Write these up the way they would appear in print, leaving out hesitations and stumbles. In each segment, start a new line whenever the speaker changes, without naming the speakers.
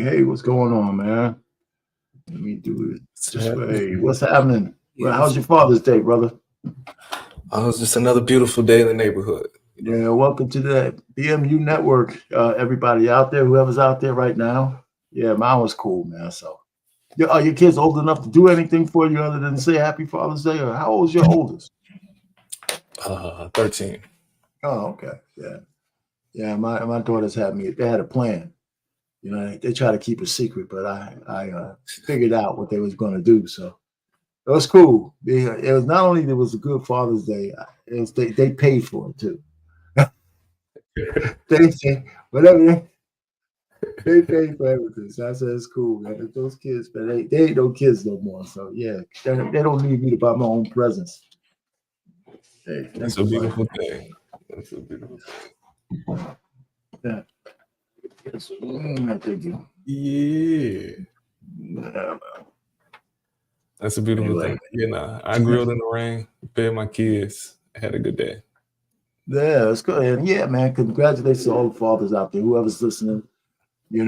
Hey, what's going on, man? Let me do it
What's
this
happening?
way. What's happening?
Yeah,
Well,
what's
how's your Father's Day, brother?
it's just another beautiful day in the neighborhood, you know.
Yeah, welcome to the BMU network. Everybody out there, whoever's out there right now. Yeah, mine was cool, man. So, are your kids old enough to do anything for you other than say Happy Father's Day? Or how old's your oldest?
13.
Oh, okay. Yeah, yeah. My daughters had me. They had a plan. They try to keep it secret, but I figured out what they was going to do. So it was cool. It was not only it was a good Father's Day, they paid for it too. They whatever they paid for everything. So I said it's cool, man. Those kids, but they ain't no kids no more. So yeah, they don't need me to buy my own presents. Hey,
That's
thank
a
you, buddy.
beautiful thing. That's a beautiful thing.
Yeah, yes, thank you.
Yeah,
Yeah,
that's a beautiful
anyway,
thing. You know, I grilled in the rain, fed my kids, had a good day.
yeah, it's good. And yeah, man, congratulations to all the fathers out there, whoever's listening. It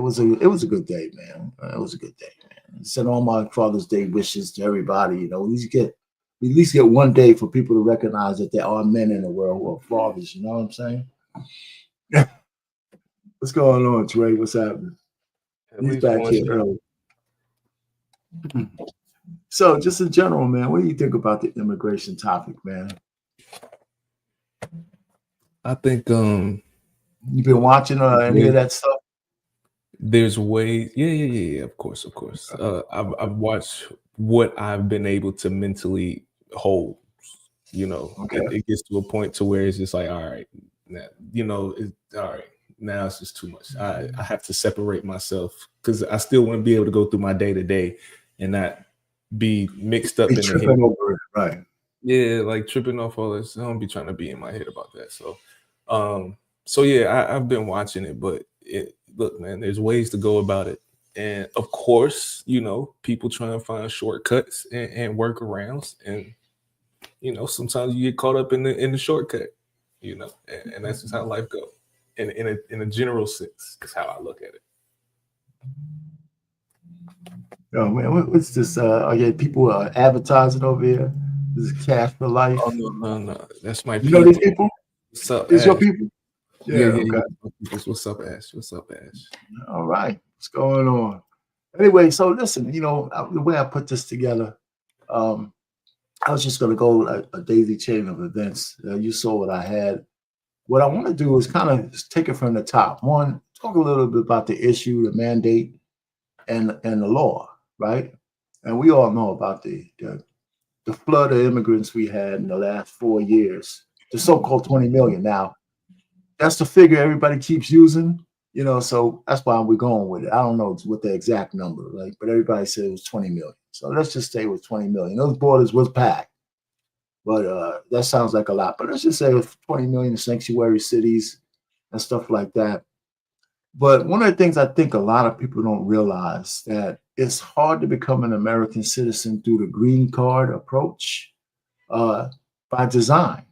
was a good day, man. It was a good day, man. Send all my Father's Day wishes to everybody. At least get one day for people to recognize that there are men in the world who are fathers. You know what I'm saying? What's going on, Trey? What's happening?
At
He's
least
back
one
here
day.
early. So, just in general, man, what do you think about the immigration topic, man?
I think
You been watching any of
way,
that stuff?
there's ways. Yeah. Of course, of course. I've watched what I've been able to mentally hold. You know,
Okay,
it gets to a point to where it's just like, all right, now, all right, now it's just too much. I have to separate myself because I still want to be able to go through my day to day and not be mixed up
be
in the head.
tripping over it, right?
Yeah, like tripping off all this. I don't be trying to be in my head about that. Um, so yeah, I've been watching it, but look, man, there's ways to go about it. And of course, people try and find shortcuts and workarounds, and sometimes you get caught up in the shortcut, and that's just how life goes. In a general sense, is how I look at it.
Oh man, what's this? Yeah, people advertising over here. This is cash for
Oh
life.
no, no, no, that's my
You know these
people.
people?
What's up,
These your
Ash?
people?
Yeah,
Yeah.
yeah,
Okay.
yeah. What's up, Ash? What's up, Ash?
All right. What's going on? Anyway, so listen. The way I put this together, um, I was just going to go a daisy chain of events. You saw what I had. What I want to do is kind of take it from the top. One, talk a little bit about the issue, the mandate, and the law, right? And we all know about the flood of immigrants we had in the last 4 years, the so-called 20 million. Now, that's the figure everybody keeps using, so that's why we're going with it. I don't know what the exact number, like, but everybody said it was 20 million. So let's just say it was 20 million. Those borders was packed, but that sounds like a lot. But let's just say it was 20 million sanctuary cities and stuff like that. But one of the things I think a lot of people don't realize that it's hard to become an American citizen through the green card approach uh, by design.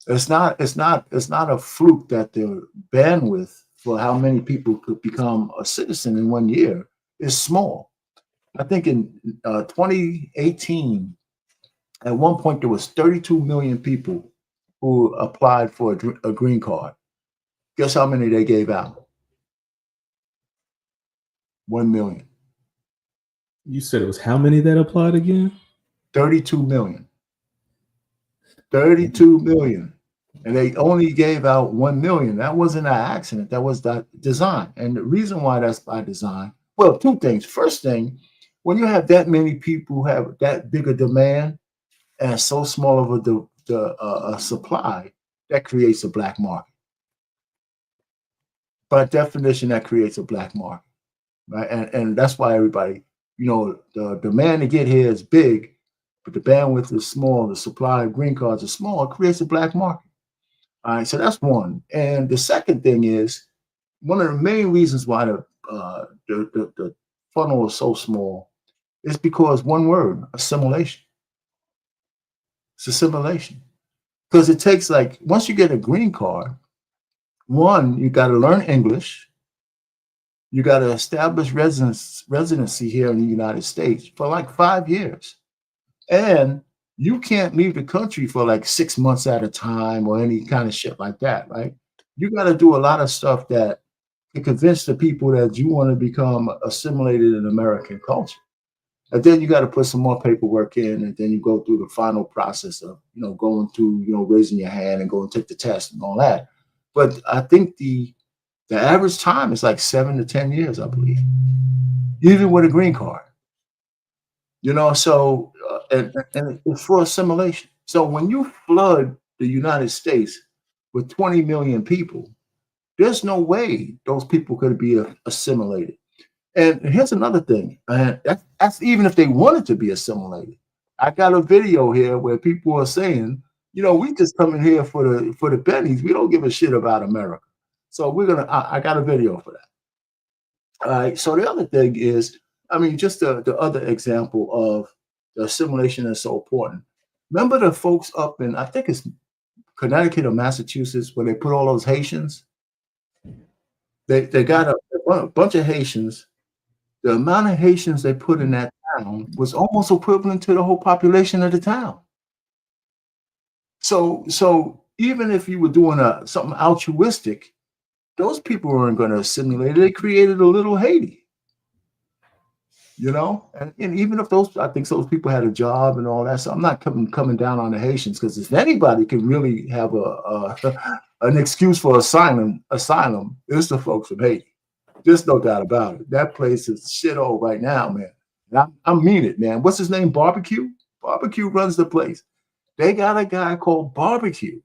It's not a fluke that the bandwidth for how many people could become a citizen in 1 year is small. I think in 2018, at one point there was 32 million people who applied for a green card. Guess how many they gave out? 1 million.
You said it was how many that applied again?
32 million. 32 million. And they only gave out 1 million. That wasn't an accident. That was that design. And the reason why that's by design, well, two things. First thing, when you have that many people who have that big a demand and so small of a supply, that creates a black market. By definition, that creates a black market, right? And that's why everybody, the demand to get here is big, but the bandwidth is small. The supply of green cards is small. It creates a black market. All right, so that's one. And the second thing is one of the main reasons why the funnel is so small is because one word, assimilation. It's assimilation. Because it takes, like, once you get a green card, one, you got to learn English. You got to establish residency here in the United States for like 5 years. And you can't leave the country for like 6 months at a time or any kind of shit like that, right? You got to do a lot of stuff that to convince the people that you want to become assimilated in American culture. And then you got to put some more paperwork in, and then you go through the final process of, going through, raising your hand and go and take the test and all that. But I think the average time is like 7 to 10 years, I believe, even with a green card. So and it's for assimilation. So when you flood the United States with 20 million people, there's no way those people could be assimilated. And here's another thing, and that's even if they wanted to be assimilated. I got a video here where people are saying, we just come in here for the pennies. We don't give a shit about America. So I got a video for that. All right. So the other thing is, I mean, just the other example of the assimilation is so important. Remember the folks up in, I think it's Connecticut or Massachusetts, where they put all those Haitians? They got a bunch of Haitians. The amount of Haitians they put in that town was almost equivalent to the whole population of the town. So even if you were doing something altruistic, those people weren't going to assimilate. They created a little Haiti. And even if I think those people had a job and all that, so I'm not coming down on the Haitians, because if anybody can really have an excuse for asylum, it's the folks from Haiti. There's no doubt about it. That place is shithole right now, man. And I mean it, man. What's his name? Barbecue? Barbecue runs the place. They got a guy called Barbecue,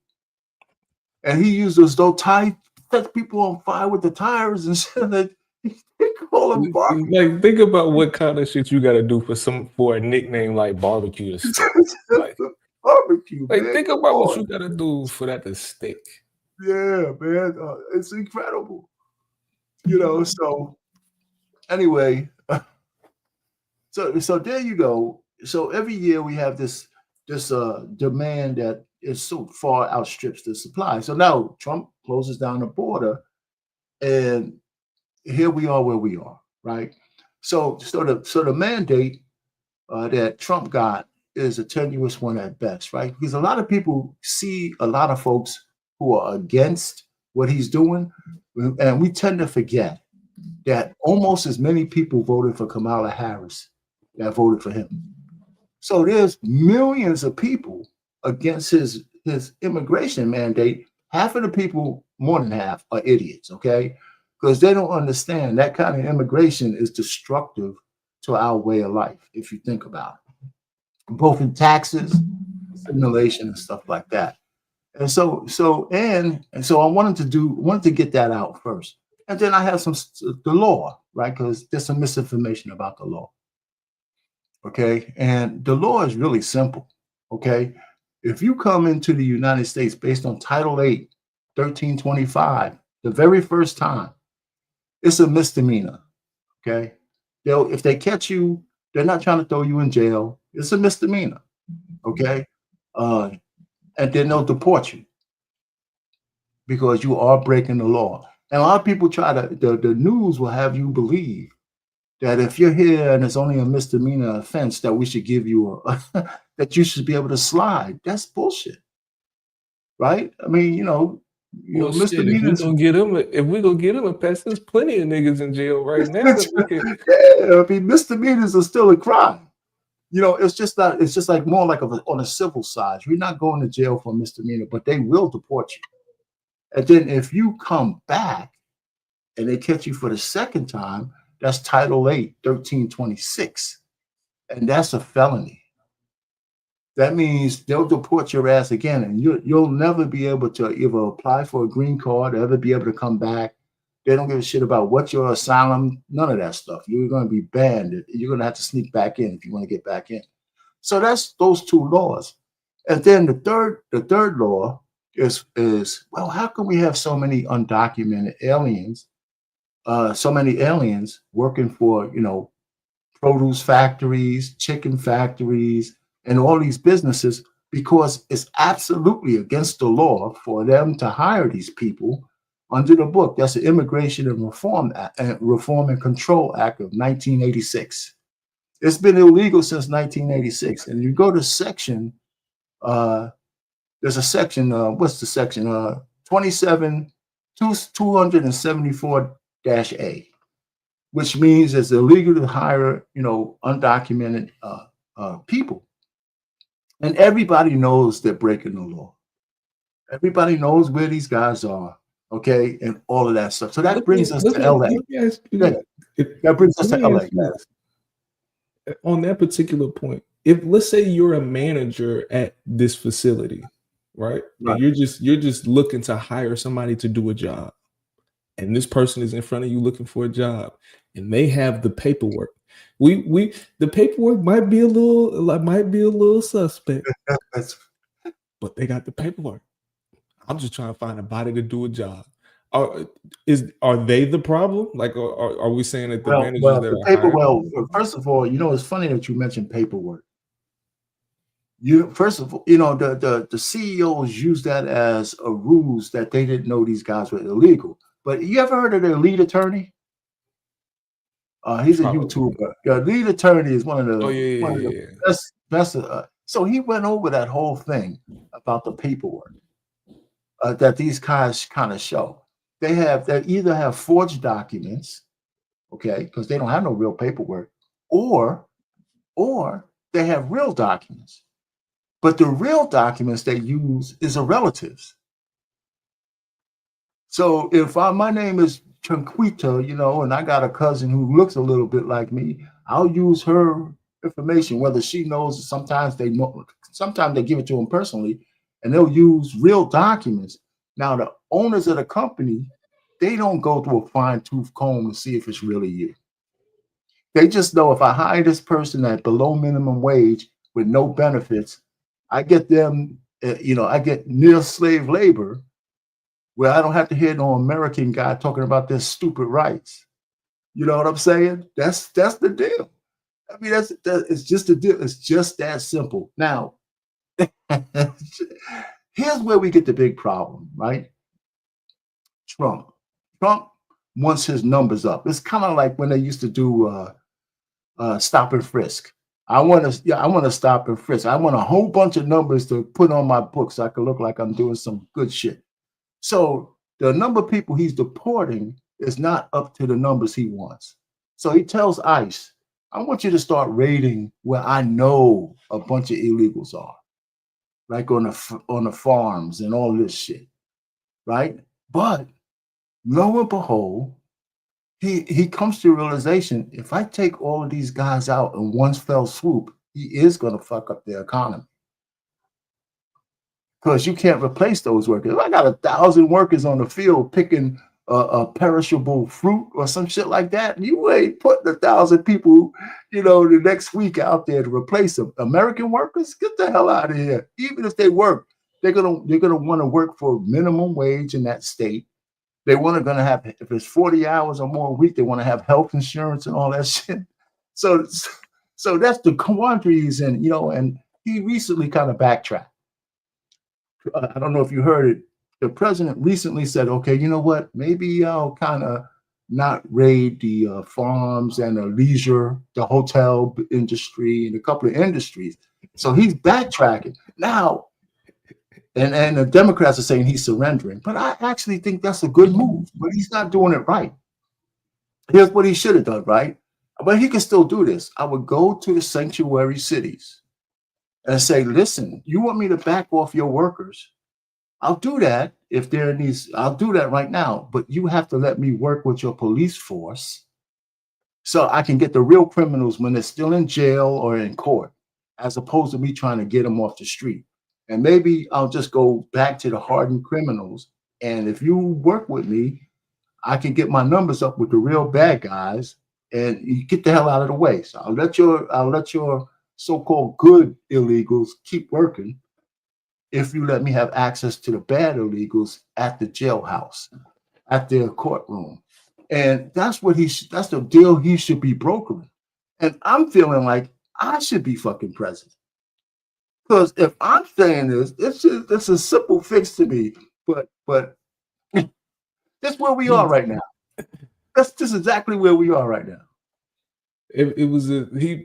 and he uses those set people on fire with the tires and shit. They call him Barbecue.
Like, think about what kind of shit you got to do for a nickname like Barbecue to stick. Like,
Barbecue.
Like,
man.
think about what you got to do for that to stick.
Yeah, man. It's incredible. So anyway, so there you go. So every year we have this demand that is so far outstrips the supply. So now Trump closes down the border, and here we are where we are, right? So the mandate that Trump got is a tenuous one at best, right? Because a lot of people see a lot of folks who are against what he's doing, and we tend to forget that almost as many people voted for Kamala Harris that voted for him. So there's millions of people against his immigration mandate. Half of the people, more than half, are idiots, okay? Because they don't understand that kind of immigration is destructive to our way of life, if you think about it, both in taxes, assimilation, and stuff like that. And so I wanted to get that out first. And then I have the law, right? Because there's some misinformation about the law. Okay. And the law is really simple. Okay. If you come into the United States based on Title 8, 1325, the very first time, it's a misdemeanor. Okay. If they catch you, they're not trying to throw you in jail. It's a misdemeanor. Okay. And then they'll deport you because you are breaking the law. And a lot of people the news will have you believe that if you're here and it's only a misdemeanor offense, that we should give you that you should be able to slide. That's bullshit. Right? I mean, misdemeanors.
If we gonna get him a pass, there's plenty of niggas in jail right now.
Yeah, I mean, misdemeanors are still a crime. It's just like more like on a civil side. You're not going to jail for a misdemeanor, but they will deport you. And then if you come back and they catch you for the second time, that's Title 8, 1326. And that's a felony. That means they'll deport your ass again, and you'll never be able to either apply for a green card or ever be able to come back. They don't give a shit about what your asylum, none of that stuff. You're going to be banned. You're going to have to sneak back in if you want to get back in. So that's those two laws. And then the third law is well, how can we have so many undocumented aliens, so many aliens working for, produce factories, chicken factories, and all these businesses, because it's absolutely against the law for them to hire these people under the book. That's the Immigration and Reform and Control Act of 1986. It's been illegal since 1986. And you go to section, uh, there's a section, what's the section? 27, 274-A, which means it's illegal to hire, undocumented people. And everybody knows they're breaking the law. Everybody knows where these guys are, okay, and all of that stuff. So that brings us to LA.
Let me ask you,
That brings us to LA.
On that particular point, if let's say you're a manager at this facility, right? And you're just looking to hire somebody to do a job, and this person is in front of you looking for a job, and they have the paperwork. The paperwork might be a little suspect, but they got the paperwork. I'm just trying to find a body to do a job. Are they the problem? Like, are we saying that the managers that are hired?
First of all, it's funny that you mentioned paperwork. The CEOs use that as a ruse that they didn't know these guys were illegal. But you ever heard of their lead attorney? He's a YouTuber. The lead attorney is one of the best. So he went over that whole thing about the paperwork that these guys kind of show. They either have forged documents, okay, because they don't have no real paperwork, or they have real documents. But the real documents they use is a relatives. So if my name is Chanquita, and I got a cousin who looks a little bit like me, I'll use her information, whether she knows. Sometimes they give it to them personally, and they'll use real documents. Now, the owners of the company, they don't go through a fine-tooth comb to see if it's really you. They just know if I hire this person at below minimum wage with no benefits, I get them, I get near slave labor, where I don't have to hear no American guy talking about their stupid rights. You know what I'm saying? That's the deal. I mean, it's just the deal. It's just that simple. Now, here's where we get the big problem, right? Trump wants his numbers up. It's kind of like when they used to do stop and frisk. I want to stop and frisk. I want a whole bunch of numbers to put on my book so I can look like I'm doing some good shit. So the number of people he's deporting is not up to the numbers he wants. So he tells ICE, I want you to start raiding where I know a bunch of illegals are, like on the farms and all this shit, right? But lo and behold, he comes to the realization, if I take all of these guys out in one fell swoop, he is going to fuck up the economy. Because you can't replace those workers. If I got 1,000 workers on the field picking a perishable fruit or some shit like that, you ain't putting 1,000 people, the next week out there to replace them. American workers, get the hell out of here. Even if they work, they're gonna want to work for minimum wage in that state. They gonna have, if it's 40 hours or more a week, they want to have health insurance and all that shit. So that's the quandary he's in, and he recently kind of backtracked. I don't know if you heard it. The president recently said, okay, you know what? Maybe I'll kind of not raid the farms and the hotel industry and a couple of industries. So he's backtracking now. And the Democrats are saying he's surrendering. But I actually think that's a good move, but he's not doing it right. Here's what he should have done, right? But he can still do this. I would go to the sanctuary cities and say, listen, you want me to back off your workers? I'll do that if there needs, I'll do that right now, but you have to let me work with your police force so I can get the real criminals when they're still in jail or in court, as opposed to me trying to get them off the street. And maybe I'll just go back to the hardened criminals. And if you work with me, I can get my numbers up with the real bad guys and you get the hell out of the way. So I'll let your so-called good illegals keep working if you let me have access to the bad illegals at the jailhouse, at their courtroom. And that's the deal he should be brokering. And I'm feeling like I should be fucking president. Because if I'm saying this, it's a simple fix to me. But That's where we are
He
right now. That's just exactly where we are right now.
it was a he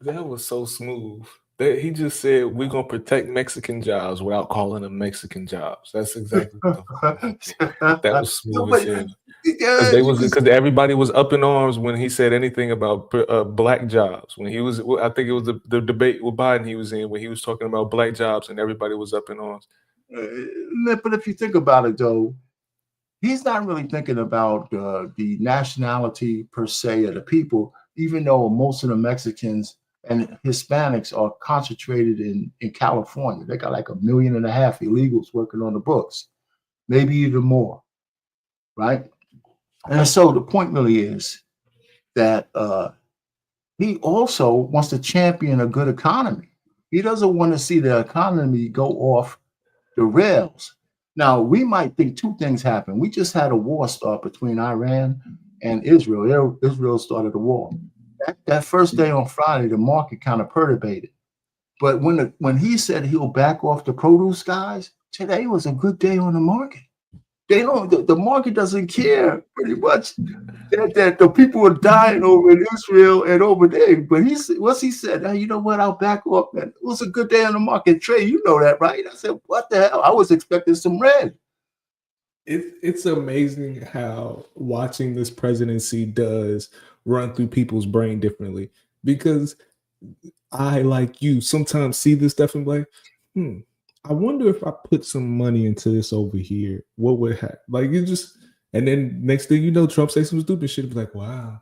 that was so smooth. That he just said we're gonna protect Mexican jobs without calling them Mexican jobs. That's exactly what the fuck he did. That was
No,
smooth as
but
hell.
yeah, you can.
Because everybody was up in arms when he said anything about black jobs. When he was, I think it was the debate with Biden he was in when he was talking about black jobs and everybody was up in arms.
But if you think about it, though, he's not really thinking about the nationality per se of the people, even though most of the Mexicans and Hispanics are concentrated in California. They got like 1.5 million illegals working on the books, maybe even more, right? And so the point really is that he also wants to champion a good economy. He doesn't want to see the economy go off the rails. Now, we might think two things happen. We just had a war start between Iran and Israel. Israel started a war. That first day on Friday, the market kind of perturbated. But when he said he'll back off the produce guys, today was a good day on the market. They don't. The market doesn't care pretty much that the people are dying over in Israel and over there. But what's he said? Hey, you know what? I'll back off. Man, it was a good day on the market. Trey, you know that, right? I said, what the hell? I was expecting some red.
It's amazing how watching this presidency does run through people's brain differently. Because I, like you, sometimes see this stuff and be like, I wonder if I put some money into this over here, what would happen? Like you just, and then next thing you know, Trump say some stupid shit. Be like, wow,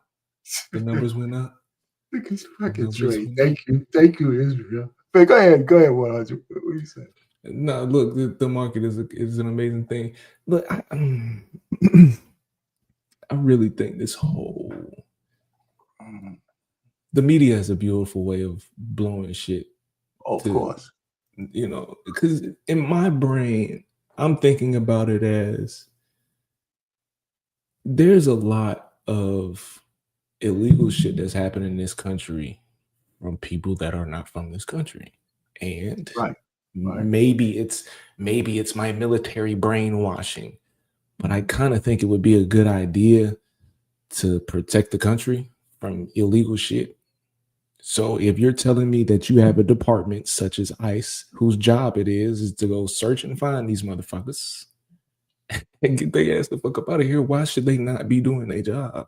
the numbers went up.
Because fucking Trey. Thank you, Israel. But go ahead, what you saying?
No, look, the market is an amazing thing. Look, I really think this whole the media has a beautiful way of blowing shit.
Of course.
You know, because in my brain, I'm thinking about it as there's a lot of illegal shit that's happening in this country from people that are not from this country. And
right.
maybe it's my military brainwashing, but I kind of think it would be a good idea to protect the country from illegal shit. So if you're telling me that you have a department such as ICE, whose job it is to go search and find these motherfuckers and get their ass the fuck up out of here, why should they not be doing their job?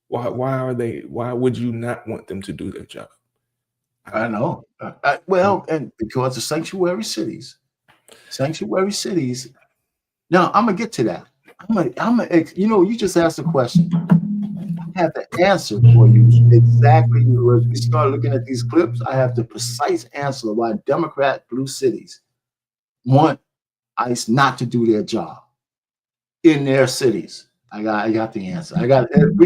Why would you not want them to do their job?
I know. And because of sanctuary cities. Now I'm gonna get to that. You just asked a question. I have the answer for you exactly. As we start looking at these clips, I have the precise answer why Democrat blue cities want ICE not to do their job in their cities. I got the answer. We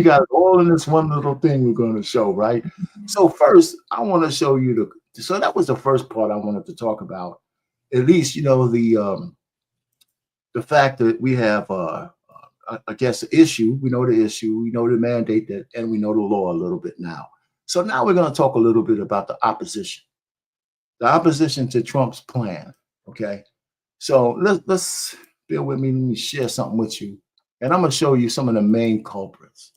got it all in this one little thing we're going to show, right? So first, I want to show you so that was the first part I wanted to talk about. At least, the fact that we have I guess the issue, we know the issue, we know the mandate that, and we know the law a little bit now. So now we're going to talk a little bit about the opposition to Trump's plan. Okay. So let's bear with me. Let me share something with you. And I'm going to show you some of the main culprits.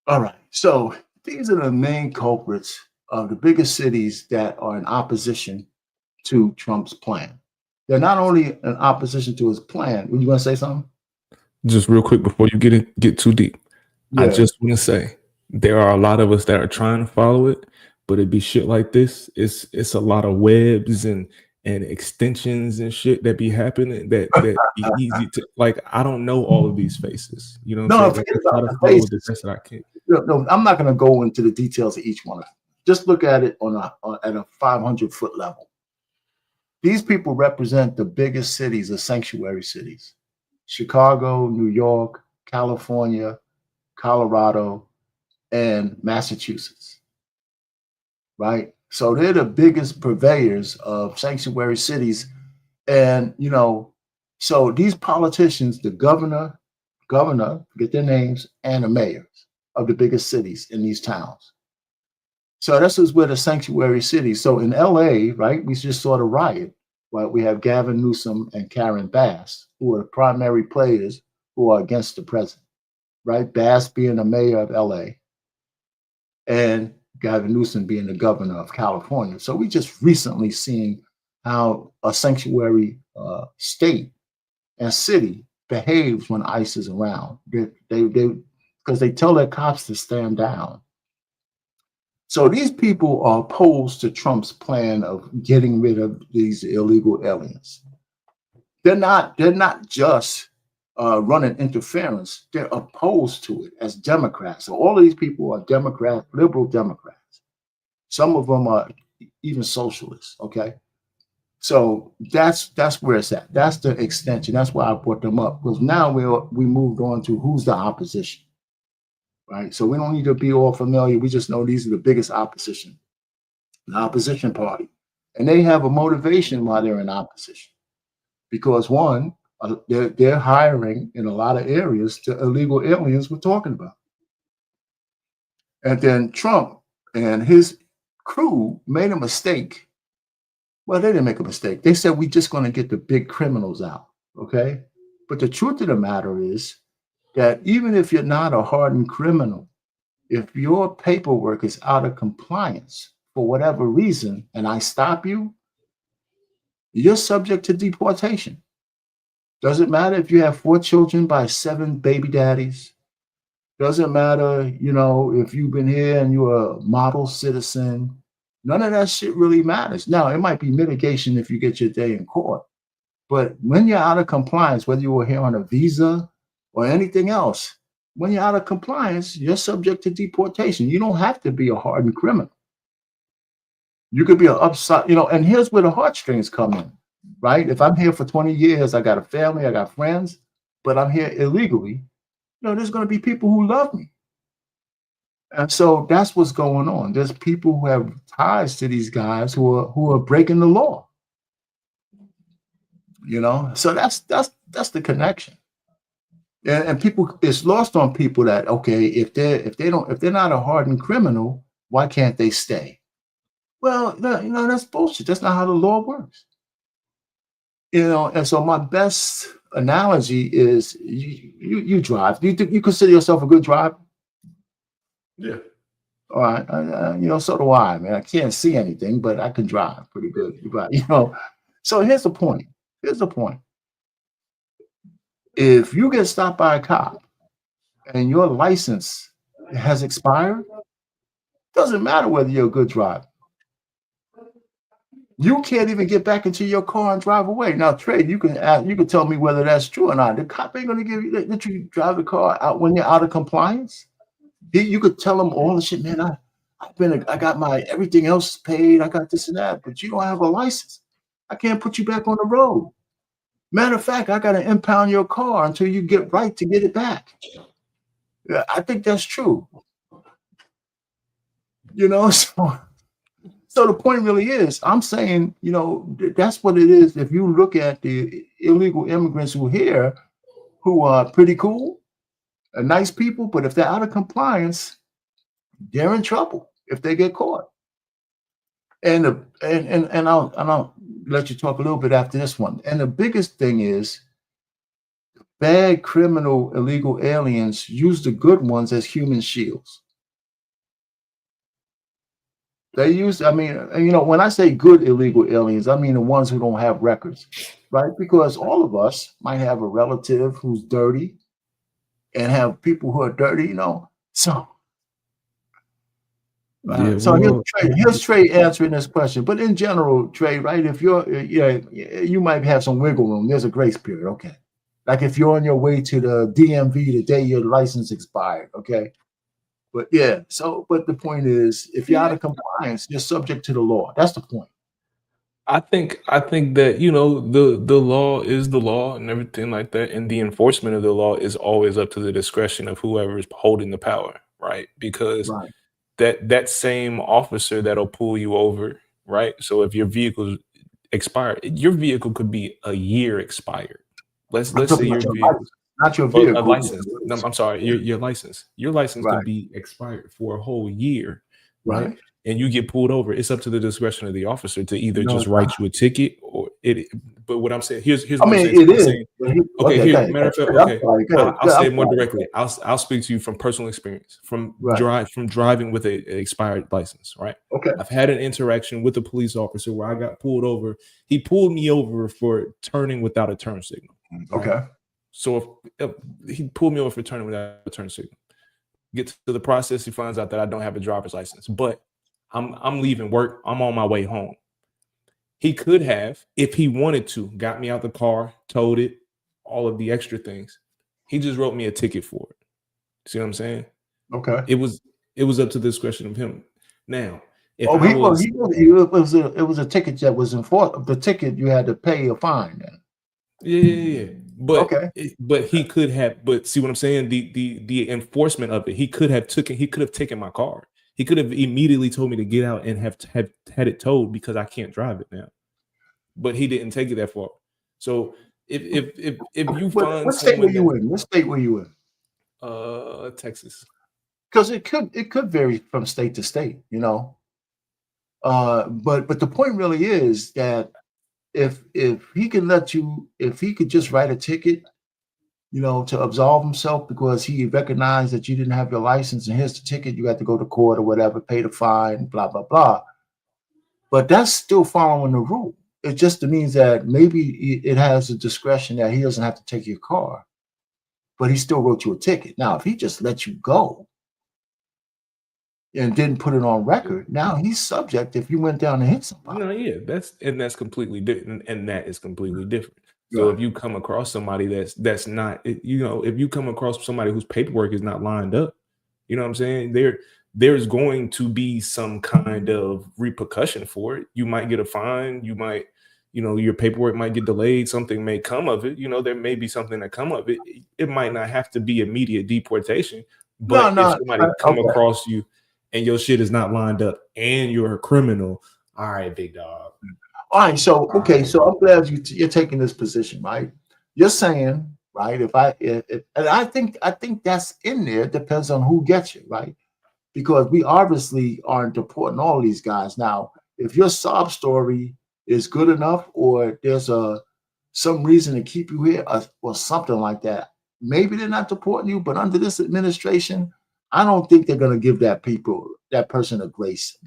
All right. So these are the main culprits of the biggest cities that are in opposition to Trump's plan. They're not only in opposition to his plan. Would you want to say something?
Just real quick before you get too deep. Yeah. I just want to say there are a lot of us that are trying to follow it, but it'd be shit like this. It's a lot of webs and extensions and shit that be happening that be easy to, like, I don't know all of these faces. You know what I'm saying? I try to follow the best that I can.
No, I'm not going to go into the details of each one of them. Just look at it at a 500-foot level. These people represent the biggest cities, the sanctuary cities: Chicago, New York, California, Colorado, and Massachusetts. Right? So they're the biggest purveyors of sanctuary cities. And, so these politicians, the governor, forget their names, and the mayors of the biggest cities in these towns. So this is where the sanctuary cities. So in LA, right, we just saw the riot. Right? We have Gavin Newsom and Karen Bass, who are the primary players who are against the president, right? Bass being the mayor of LA and Gavin Newsom being the governor of California. So we just recently seen how a sanctuary state and city behaves when ICE is around. They because they tell their cops to stand down. So these people are opposed to Trump's plan of getting rid of these illegal aliens. They're not just running interference. They're opposed to it as Democrats. So all of these people are Democrats, liberal Democrats. Some of them are even socialists. Okay, so that's where it's at. That's the extension. That's why I brought them up, because now we moved on to who's the opposition, right? So we don't need to be all familiar. We just know these are the biggest opposition, the opposition party, and they have a motivation why they're in opposition, because one, they're hiring in a lot of areas the illegal aliens we're talking about, and then Trump and his crew made a mistake. Well, they didn't make a mistake. They said we're just going to get the big criminals out, okay? But the truth of the matter is that even if you're not a hardened criminal, if your paperwork is out of compliance for whatever reason, and I stop you, you're subject to deportation. Doesn't matter if you have 4 children by 7 baby daddies. Doesn't matter, if you've been here and you're a model citizen. None of that shit really matters. Now, it might be mitigation if you get your day in court. But when you're out of compliance, whether you were here on a visa or anything else, when you're out of compliance, you're subject to deportation. You don't have to be a hardened criminal. You could be an upside, and here's where the heartstrings come in, right? If I'm here for 20 years, I got a family, I got friends, but I'm here illegally, there's going to be people who love me. And so that's what's going on. There's people who have ties to these guys who are breaking the law. So that's the connection. And people, it's lost on people that, okay, if they're not a hardened criminal, why can't they stay? Well, that's bullshit. That's not how the law works. And so my best analogy is you drive. Do you consider yourself a good driver?
Yeah.
All right. So do I, man. I can't see anything, but I can drive pretty good. So here's the point. If you get stopped by a cop and your license has expired, doesn't matter whether you're a good driver. You can't even get back into your car and drive away. Now, Trey, you can tell me whether that's true or not. The cop ain't going to let you drive the car out when you're out of compliance. You could tell them all the shit, man. I got my everything else paid. I got this and that, but you don't have a license. I can't put you back on the road. Matter of fact, I got to impound your car until you get right to get it back. Yeah, I think that's true. So the point really is, I'm saying, that's what it is. If you look at the illegal immigrants who are here, who are pretty cool, nice people, but if they're out of compliance, they're in trouble if they get caught. And I'll let you talk a little bit after this one. And the biggest thing is, bad criminal illegal aliens use the good ones as human shields. They use, when I say good illegal aliens, I mean the ones who don't have records, right? Because all of us might have a relative who's dirty and have people who are dirty, So, here's Trey answering this question. But in general, Trey, right? If you might have some wiggle room. There's a grace period, okay? Like if you're on your way to the DMV the day your license expired, okay? But yeah, but the point is, if you're out of compliance, you're subject to the law. That's the point.
I think that the law is the law and everything like that, and the enforcement of the law is always up to the discretion of whoever is holding the power, right? Because that same officer that'll pull you over, right? So if your vehicle's expired, your vehicle could be a year expired. Let's say your vehicle.
Not your vehicle.
A license. No, I'm sorry, your license. Your license could be expired for a whole year, right? And you get pulled over. It's up to the discretion of the officer to either just write you a ticket, or it. But what I'm saying, here's
I
what I'm
mean,
saying.
it
I'm
is.
saying, okay,
Okay, go
here,
ahead.
matter of fact,
I'm
okay,
sorry. Go ahead.
I'll say
I'm
it more
sorry.
directly. I'll speak to you from personal experience, from
Right.
driving with a expired license. Right.
Okay.
I've had an interaction with a police officer where I got pulled over. He pulled me over for turning without a turn signal. Right.
Okay.
So if he pulled me over for turning without a turn signal, get to the process, he finds out that I don't have a driver's license, but I'm leaving work. I'm on my way home. He could have, if he wanted to, got me out the car, towed it, all of the extra things. He just wrote me a ticket for it. See what I'm saying?
Okay.
It was up to the discretion of him. Now, if
Oh,
I was,
it was a ticket that was enforced. The ticket you had to pay a fine. Then.
yeah. But
Okay.
he could have. But see what I'm saying? The enforcement of it. He could have taken my car. He could have immediately told me to get out and have had it towed because I can't drive it now. But he didn't take it that far. So if you find
What state were
someone
you
that
in? What state were you in?
Texas.
Because it could vary from state to state, you know. But the point really is that if he could if he could just write a ticket, you know, to absolve himself because he recognized that you didn't have your license and here's the ticket, you got to go to court or whatever, pay the fine, blah blah blah. But that's still following the rule. It just means that maybe it has a discretion that he doesn't have to take your car, but he still wrote you a ticket. Now, if he just let you go and didn't put it on record, now he's subject if you went down and hit somebody.
No, yeah, that's completely different, and that is completely different. So
Right.
if you come across somebody that's not, you know, if you come across somebody whose paperwork is not lined up, you know what I'm saying? There's going to be some kind of repercussion for it. You might get a fine. You might, you know, your paperwork might get delayed. Something may come of it. You know, there may be something that come of it. It might not have to be immediate deportation,
No,
but if
no.
somebody come
Okay.
across you and your shit is not lined up and you're a criminal, all right, big dog.
All right. So,
All
okay.
right.
So I'm glad you're taking this position, right? You're saying, right? And I think that's in there. It depends on who gets you, right? Because we obviously aren't deporting all these guys. Now, if your sob story is good enough, or there's some reason to keep you here, or something like that, maybe they're not deporting you. But under this administration, I don't think they're going to give that person a grace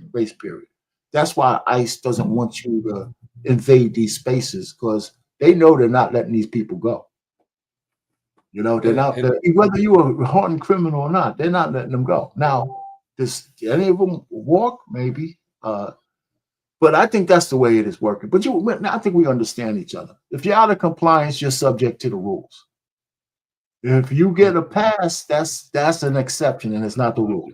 period. That's why ICE doesn't want you to invade these spaces because they know they're not letting these people go. You know, they're not,
And
whether you are a hardened criminal or not, they're not letting them go. Now, does any of them walk? Maybe. But I think that's the way it is working. But I think we understand each other. If you're out of compliance, you're subject to the rules. If you get a pass, that's an exception and it's not the rule.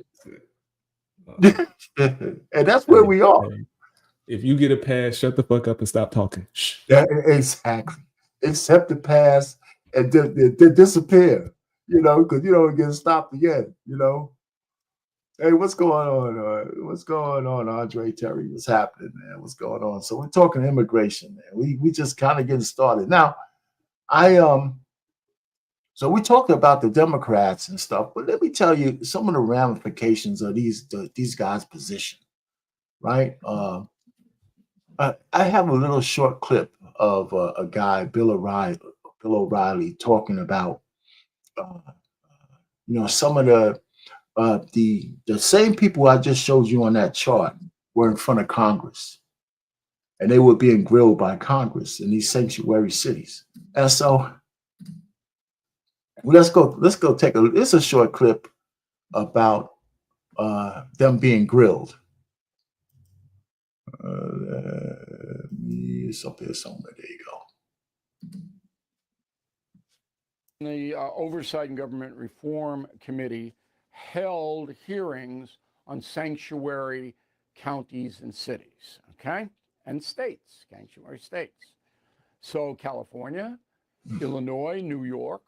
And that's where we are.
if you get a pass, shut the fuck up and stop talking. Shh.
Yeah, exactly. Accept the pass and disappear, you know, because you don't get stopped again, you know. Hey, what's going on? What's going on, Andre Terry? What's happening, man? What's going on? So we're talking immigration, man. We just kind of getting started. Now, I so we talked about the Democrats and stuff, but let me tell you some of the ramifications of these guys' position, right? I have a little short clip of a guy, Bill O'Reilly, talking about you know, some of the same people I just showed you on that chart were in front of Congress, and they were being grilled by Congress in these sanctuary cities. And so let's go take it's a short clip about them being grilled. It's up here somewhere. There you go.
The Oversight and Government Reform Committee held hearings on sanctuary counties and cities, okay? And states, sanctuary states. So California, Illinois, New York,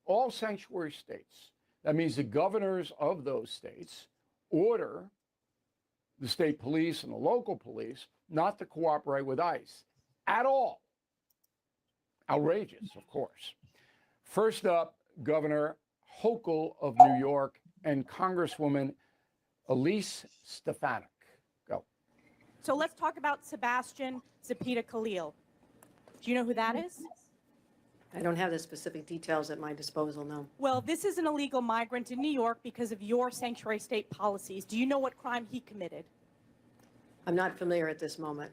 all sanctuary states. That means the governors of those states order the state police and the local police not to cooperate with ICE at all. Outrageous, of course. First up, Governor Hochul of New York and Congresswoman Elise Stefanik. Go.
So let's talk about Sebastian Zepeda Khalil. Do you know who that is?
I don't have the specific details at my disposal, no.
Well, this is an illegal migrant in New York because of your sanctuary state policies. Do you know what crime he committed?
I'm not familiar at this moment.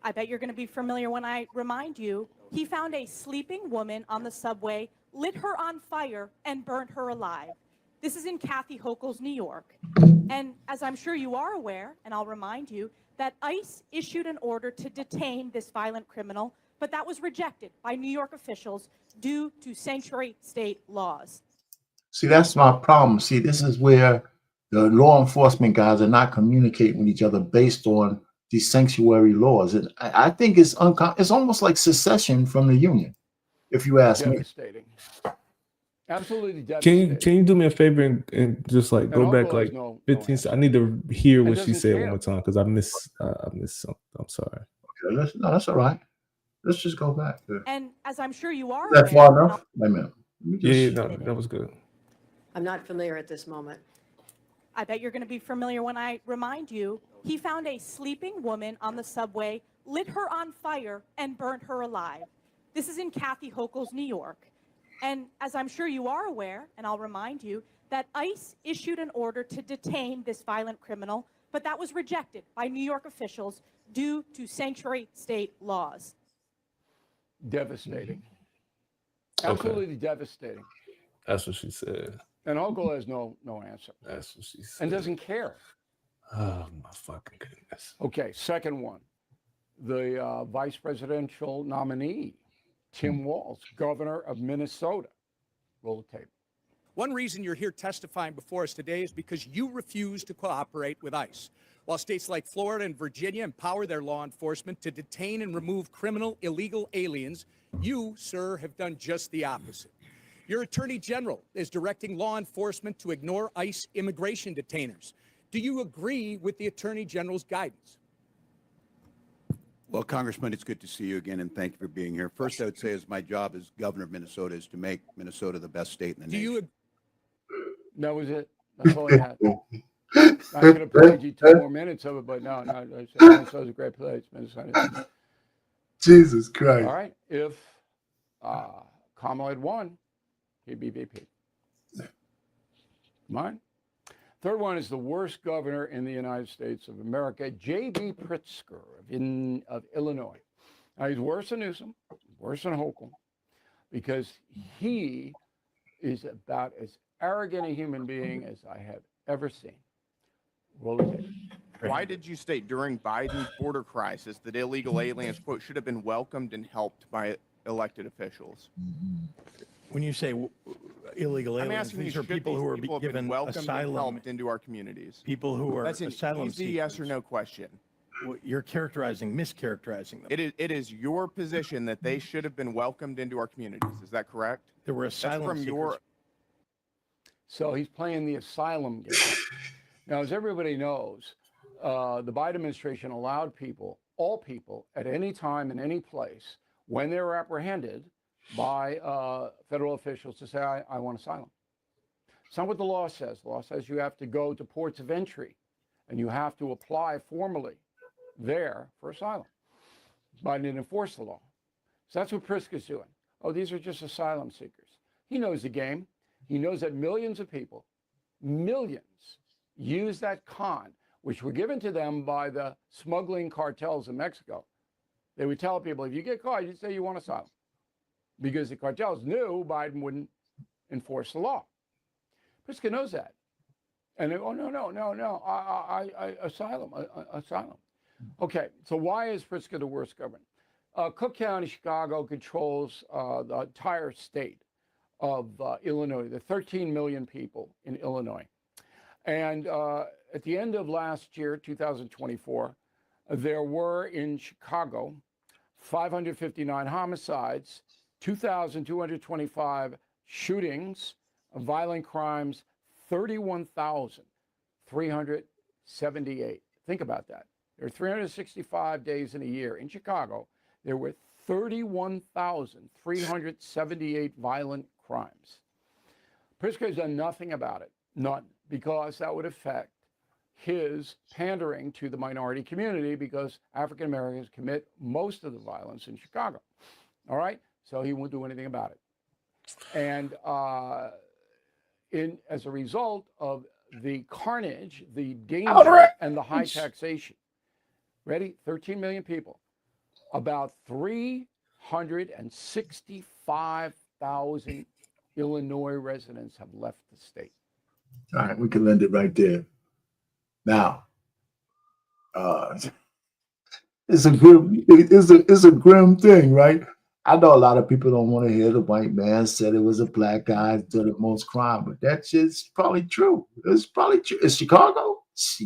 I bet you're going to be familiar when I remind you. He found a sleeping woman on the subway, lit her on fire, and burnt her alive. This is in Kathy Hochul's New York. And as I'm sure you are aware, and I'll remind you, that ICE issued an order to detain this violent criminal, but that was rejected by New York officials due to sanctuary state laws.
See, that's my problem. See, this is where the law enforcement guys are not communicating with each other based on these sanctuary laws. And I think it's almost like secession from the union, if you ask me.
Devastating. Absolutely devastating.
Can you do me a favor and just like go back like 15 seconds? I need to hear what she said one more time because I missed something. I'm sorry.
Okay, no, that's all right. Let's just go back there.
And as I'm sure you are
Is that far enough? Wait a minute.
Yeah, no, that was good.
I'm not familiar at this moment.
I bet you're going to be familiar when I remind you. He found a sleeping woman on the subway, lit her on fire, and burnt her alive. This is in Kathy Hochul's New York. And as I'm sure you are aware, and I'll remind you, that ICE issued an order to detain this violent criminal, but that was rejected by New York officials due to sanctuary state laws.
Devastating. Absolutely devastating.
That's what she said.
And Hochul has no answer.
That's what she said.
And doesn't care.
Oh, my fucking goodness.
Okay, second one. The vice presidential nominee, Tim Walz, governor of Minnesota. Roll the tape.
One reason you're here testifying before us today is because you refuse to cooperate with ICE. While states like Florida and Virginia empower their law enforcement to detain and remove criminal illegal aliens, you, sir, have done just the opposite. Your attorney general is directing law enforcement to ignore ICE immigration detainers. Do you agree with the attorney general's guidance?
Well, Congressman, it's good to see you again, and thank you for being here. First, I would say is my job as governor of Minnesota is to make Minnesota the best state in the nation.
That was it. That's all I had. I could have played you 2 more minutes of it, but no. Minnesota's a great place. Minnesota.
Jesus Christ.
All right. If Kamala had won, he'd be VP. Come on. Third one is the worst governor in the United States of America, J.B. Pritzker of Illinois. Now, he's worse than Newsom, worse than Hochul, because he is about as arrogant a human being as I have ever seen. Roll the tape.
Why did you state during Biden's border crisis that illegal aliens, quote, should have been welcomed and helped by elected officials?
When you say illegal
I'm
aliens,
asking
these
you,
are people who are given
welcomed
asylum.
and helped into our communities.
People who are
That's an
asylum
easy
seekers.
yes or no question.
You're mischaracterizing them.
It is your position that they should have been welcomed into our communities. Is that correct?
There were asylum seekers.
So he's playing the asylum game. Now, as everybody knows, the Biden administration allowed people, all people, at any time in any place, when they were apprehended by federal officials, to say, I want asylum. It's not what the law says. The law says you have to go to ports of entry and you have to apply formally there for asylum. Biden didn't enforce the law. So that's what Pritzker's doing. Oh, these are just asylum seekers. He knows the game. He knows that millions of people, millions, use that con, which were given to them by the smuggling cartels in Mexico. They would tell people, if you get caught, you say you want asylum. Because the cartels knew Biden wouldn't enforce the law. Pritzker knows that. And they, no, asylum. Okay, so why is Pritzker the worst governor? Cook County, Chicago controls the entire state of Illinois. There are 13 million people in Illinois. And at the end of last year, 2024, there were in Chicago 559 homicides, 2,225 shootings, violent crimes, 31,378. Think about that. There are 365 days in a year. In Chicago, there were 31,378 violent crimes. Pritzker has done nothing about it, none, because that would affect his pandering to the minority community because African Americans commit most of the violence in Chicago. All right, so he won't do anything about it. And as a result of the carnage, the danger, and the high taxation, ready? 13 million people. About 365,000 Illinois residents have left the state.
All right, we can end it right there. Now, it's a grim thing, right? I know a lot of people don't want to hear the white man said it was a black guy that did the most crime, but that shit's probably true. It's probably true. It's Chicago, so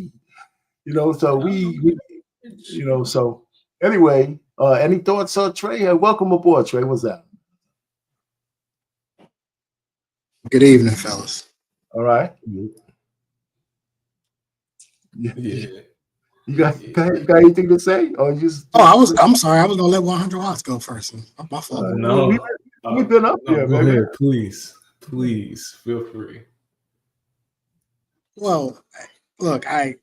so anyway, any thoughts on Trey? Welcome aboard, Trey. What's that?
Good evening, fellas.
All right.
Yeah.
You got anything to say? Or just
I'm sorry. I was gonna let 100 watts go first. My fault.
No,
we've been up there,
go
baby.
ahead, please feel free.
Well, look, I'm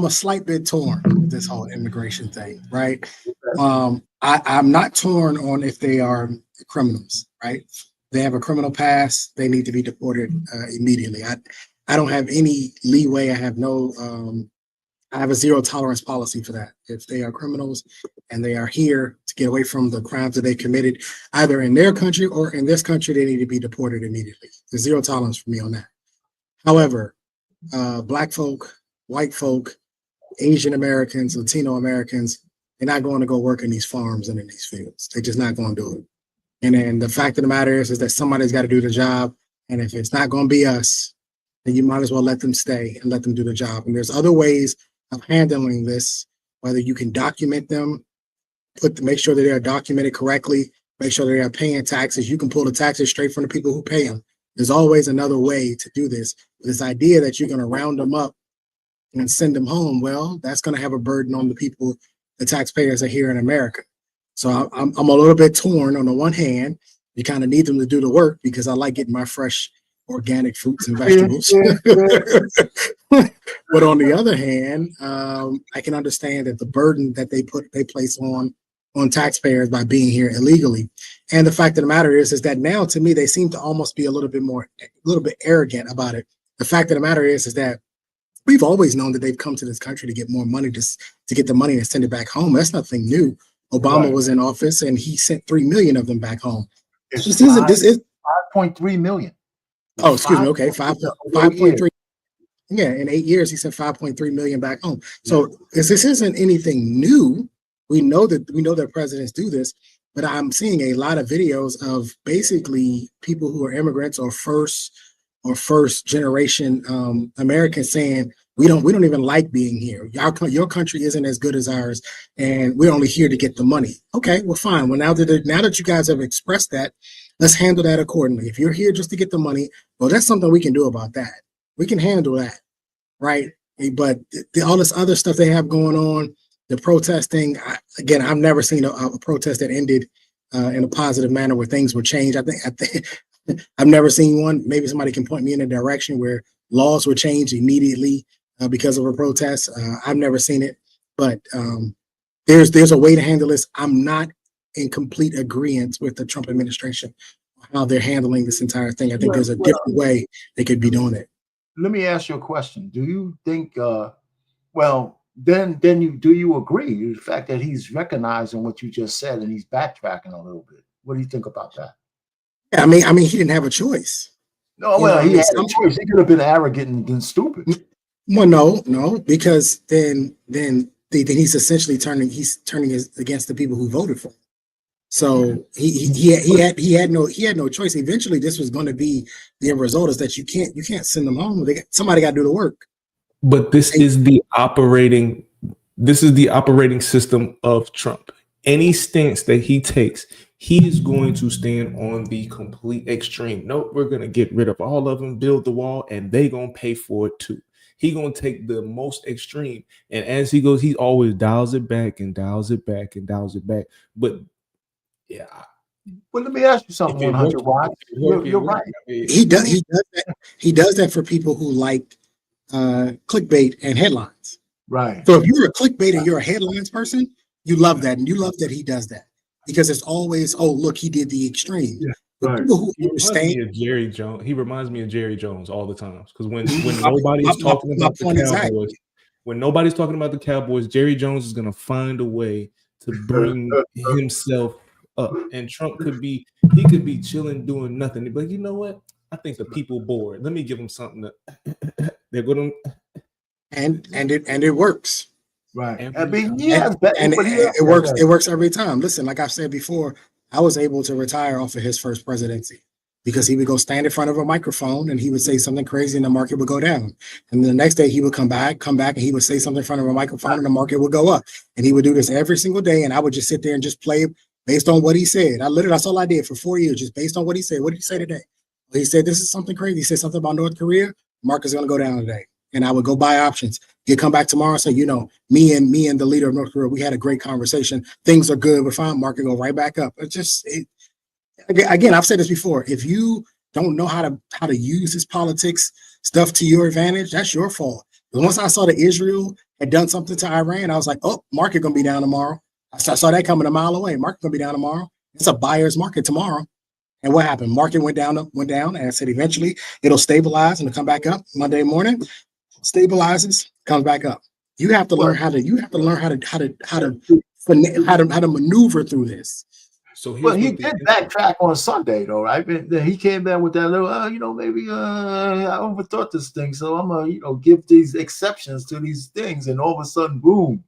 a slight bit torn with this whole immigration thing, right? I'm not torn on if they are criminals, right? They have a criminal past. They need to be deported immediately. I don't have any leeway. I have a zero tolerance policy for that. If they are criminals and they are here to get away from the crimes that they committed, either in their country or in this country, they need to be deported immediately. There's zero tolerance for me on that. However, black folk, white folk, Asian Americans, Latino Americans, they're not going to go work in these farms and in these fields. They're just not going to do it. And then the fact of the matter is that somebody's got to do the job. And if it's not going to be us, then you might as well let them stay and let them do the job. And there's other ways of handling this, whether you can document them, make sure that they are documented correctly, make sure they are paying taxes. You can pull the taxes straight from the people who pay them. There's always another way to do this. This idea that you're going to round them up and send them home, well, that's going to have a burden on the people, the taxpayers are here in America. So I'm a little bit torn. On the one hand, you kind of need them to do the work because I like getting my fresh organic fruits and vegetables. But on the other hand, I can understand that the burden that they place on taxpayers by being here illegally. And the fact of the matter is that now, to me, they seem to almost be a little bit arrogant about it. The fact of the matter is that we've always known that they've come to this country to get more money, to get the money and send it back home. That's nothing new. Obama was in office and he sent 3 million of them back home.
This is 5.3 million.
Oh, excuse me. Okay, 5.3. Yeah, in 8 years, he sent 5.3 million back home. So this isn't anything new. We know that presidents do this, but I'm seeing a lot of videos of basically people who are immigrants or first generation Americans saying, we don't even like being here. Your country isn't as good as ours, and we're only here to get the money. Okay, well, fine. Well, now that you guys have expressed that, let's handle that accordingly. If you're here just to get the money, well, that's something we can do about that. We can handle that, right? But all this other stuff they have going on, the protesting, again, I've never seen a protest that ended in a positive manner where things were changed. I think I've never seen one. Maybe somebody can point me in a direction where laws were changed immediately because of a protest. I've never seen it, but there's a way to handle this. I'm not in complete agreement with the Trump administration on how they're handling this entire thing. I think there's a different way they could be doing it.
Let me ask you a question. Do you think, do you agree with the fact that he's recognizing what you just said and he's backtracking a little bit? What do you think about that?
Yeah, I mean, he didn't have a choice.
No, well, he had a choice. He could have been arrogant and stupid.
Well, no, because then he's essentially turning against the people who voted for him. So he had no choice. Eventually, this was going to be the end result is that you can't send them home. Somebody got to do the work.
But this is the operating system of Trump. Any stance that he takes, he is going to stand on the complete extreme. Nope, we're going to get rid of all of them, build the wall, and they going to pay for it too. He going to take the most extreme. And as he goes, he always dials it back and dials it back and dials it back. But yeah.
Well, let me ask you something, 100 watts. You're right.
He does that for people who like clickbait and headlines.
Right.
So if you're a clickbait and you're a headlines person, you love that, and you love that he does that because it's always, oh, look, he did the extreme.
Yeah.
The
Right.
people who
He reminds
understand.
me of Jerry Jones. He reminds me of Jerry Jones all the time because when nobody's talking
my
about the
point
Cowboys,
exactly.
when nobody's talking about the Cowboys, Jerry Jones is gonna find a way to bring himself up. And Trump could be chilling doing nothing. He'd be like, you know what? I think the people bored. Let me give them something to they're gonna
and it works.
Right.
every time.
It works. It works every time. Listen, like I've said before, I was able to retire off of his first presidency because he would go stand in front of a microphone and he would say something crazy and the market would go down. And the next day he would come back and he would say something in front of a microphone and the market would go up. And he would do this every single day. And I would just sit there and just play based on what he said. That's all I did for 4 years, just based on what he said. What did he say today? He said, this is something crazy. He said something about North Korea. Market's going to go down today. And I would go buy options. He'd come back tomorrow and say, you know, me and the leader of North Korea, we had a great conversation. Things are good. We're fine. Market go right back up. Again, I've said this before. If you don't know how to use his politics stuff to your advantage, that's your fault. But once I saw that Israel had done something to Iran, I was like, oh, market going to be down tomorrow. I saw that coming a mile away. Market going to be down tomorrow. It's a buyer's market tomorrow. And what happened? Market went down, and I said eventually it'll stabilize and it'll come back up Monday morning. Stabilizes, comes back up. You have to learn how to maneuver through this.
So
he did backtrack on Sunday, though, right? He came back with that little, maybe I overthought this thing, so I'm gonna, give these exceptions to these things, and all of a sudden, boom,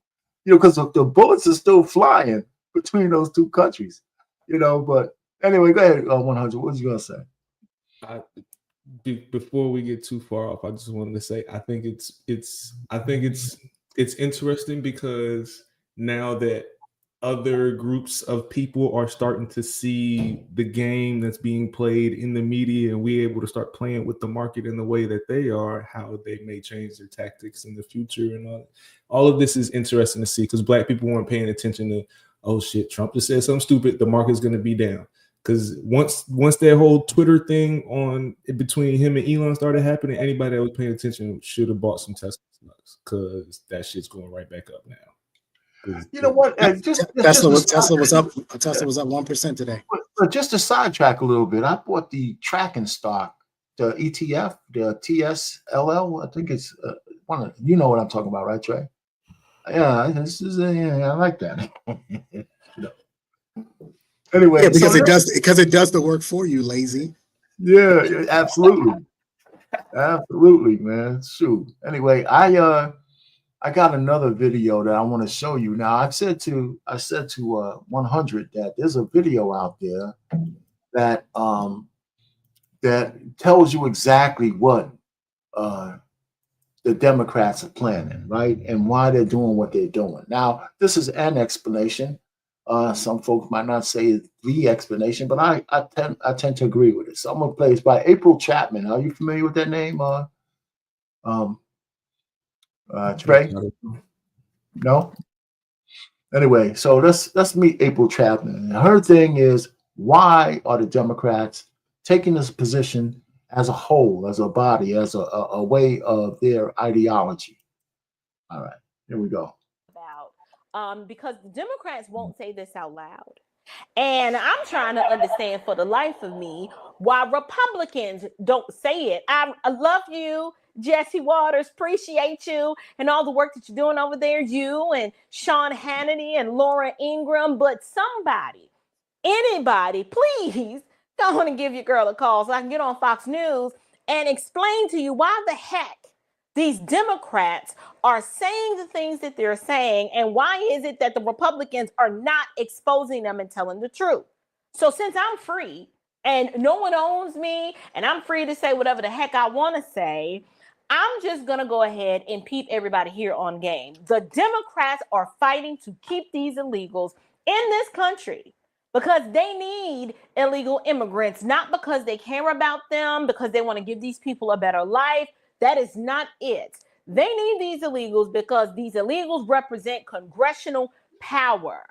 because the bullets are still flying between those two countries, But anyway, go ahead, 100. What was you gonna say?
Before we get too far off, I just wanted to say I think it's interesting because now that other groups of people are starting to see the game that's being played in the media and we're able to start playing with the market in the way that they are, how they may change their tactics in the future and all of this is interesting to see because Black people weren't paying attention to, oh shit, Trump just said something stupid, the market's going to be down. Because once that whole Twitter thing on between him and Elon started happening, anybody that was paying attention should have bought some Tesla stocks because that shit's going right back up now.
You know what?
Tesla was up 1% today.
But just to sidetrack a little bit, I bought the tracking stock, the ETF, the TSLL. I think it's one of you know what I'm talking about, right, Trey? Yeah, this is I like that. Anyway,
yeah, because it does the work for you, lazy.
Yeah, absolutely, absolutely, man. Shoot. Anyway, I got another video that I want to show you. Now, I said to 100 that there's a video out there that that tells you exactly what the Democrats are planning, right, and why they're doing what they're doing. Now, this is an explanation. Some folks might not say it's the explanation, but I tend to agree with it. So I'm gonna play it by April Chapman. Are you familiar with that name? Trey? No? Anyway, so let's meet April Chapman. And her thing is, why are the Democrats taking this position as a whole, as a body, as a way of their ideology? All right, here we go.
Because the Democrats won't say this out loud. And I'm trying to understand for the life of me why Republicans don't say it. I love you, Jesse Waters, appreciate you and all the work that you're doing over there, you and Sean Hannity and Laura Ingraham, but anybody, please go on and give your girl a call so I can get on Fox News and explain to you why the heck these Democrats are saying the things that they're saying, and why is it that the Republicans are not exposing them and telling the truth? So since I'm free and no one owns me and I'm free to say whatever the heck I want to say, I'm just going to go ahead and peep everybody here on game. The Democrats are fighting to keep these illegals in this country because they need illegal immigrants, not because they care about them, because they want to give these people a better life. That is not it. They need these illegals because these illegals represent congressional power.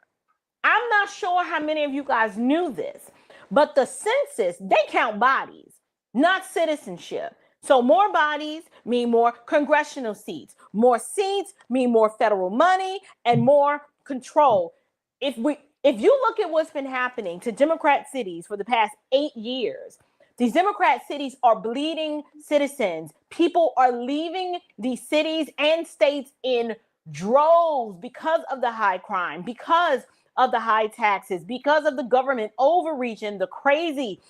I'm not sure how many of you guys knew this, but the census, they count bodies, not citizenship. So more bodies mean more congressional seats. More seats mean more federal money and more control. If you look at what's been happening to Democrat cities for the past 8 years, these Democrat cities are bleeding citizens. People are leaving these cities and states in droves because of the high crime, because of the high taxes, because of the government overreaching, the crazy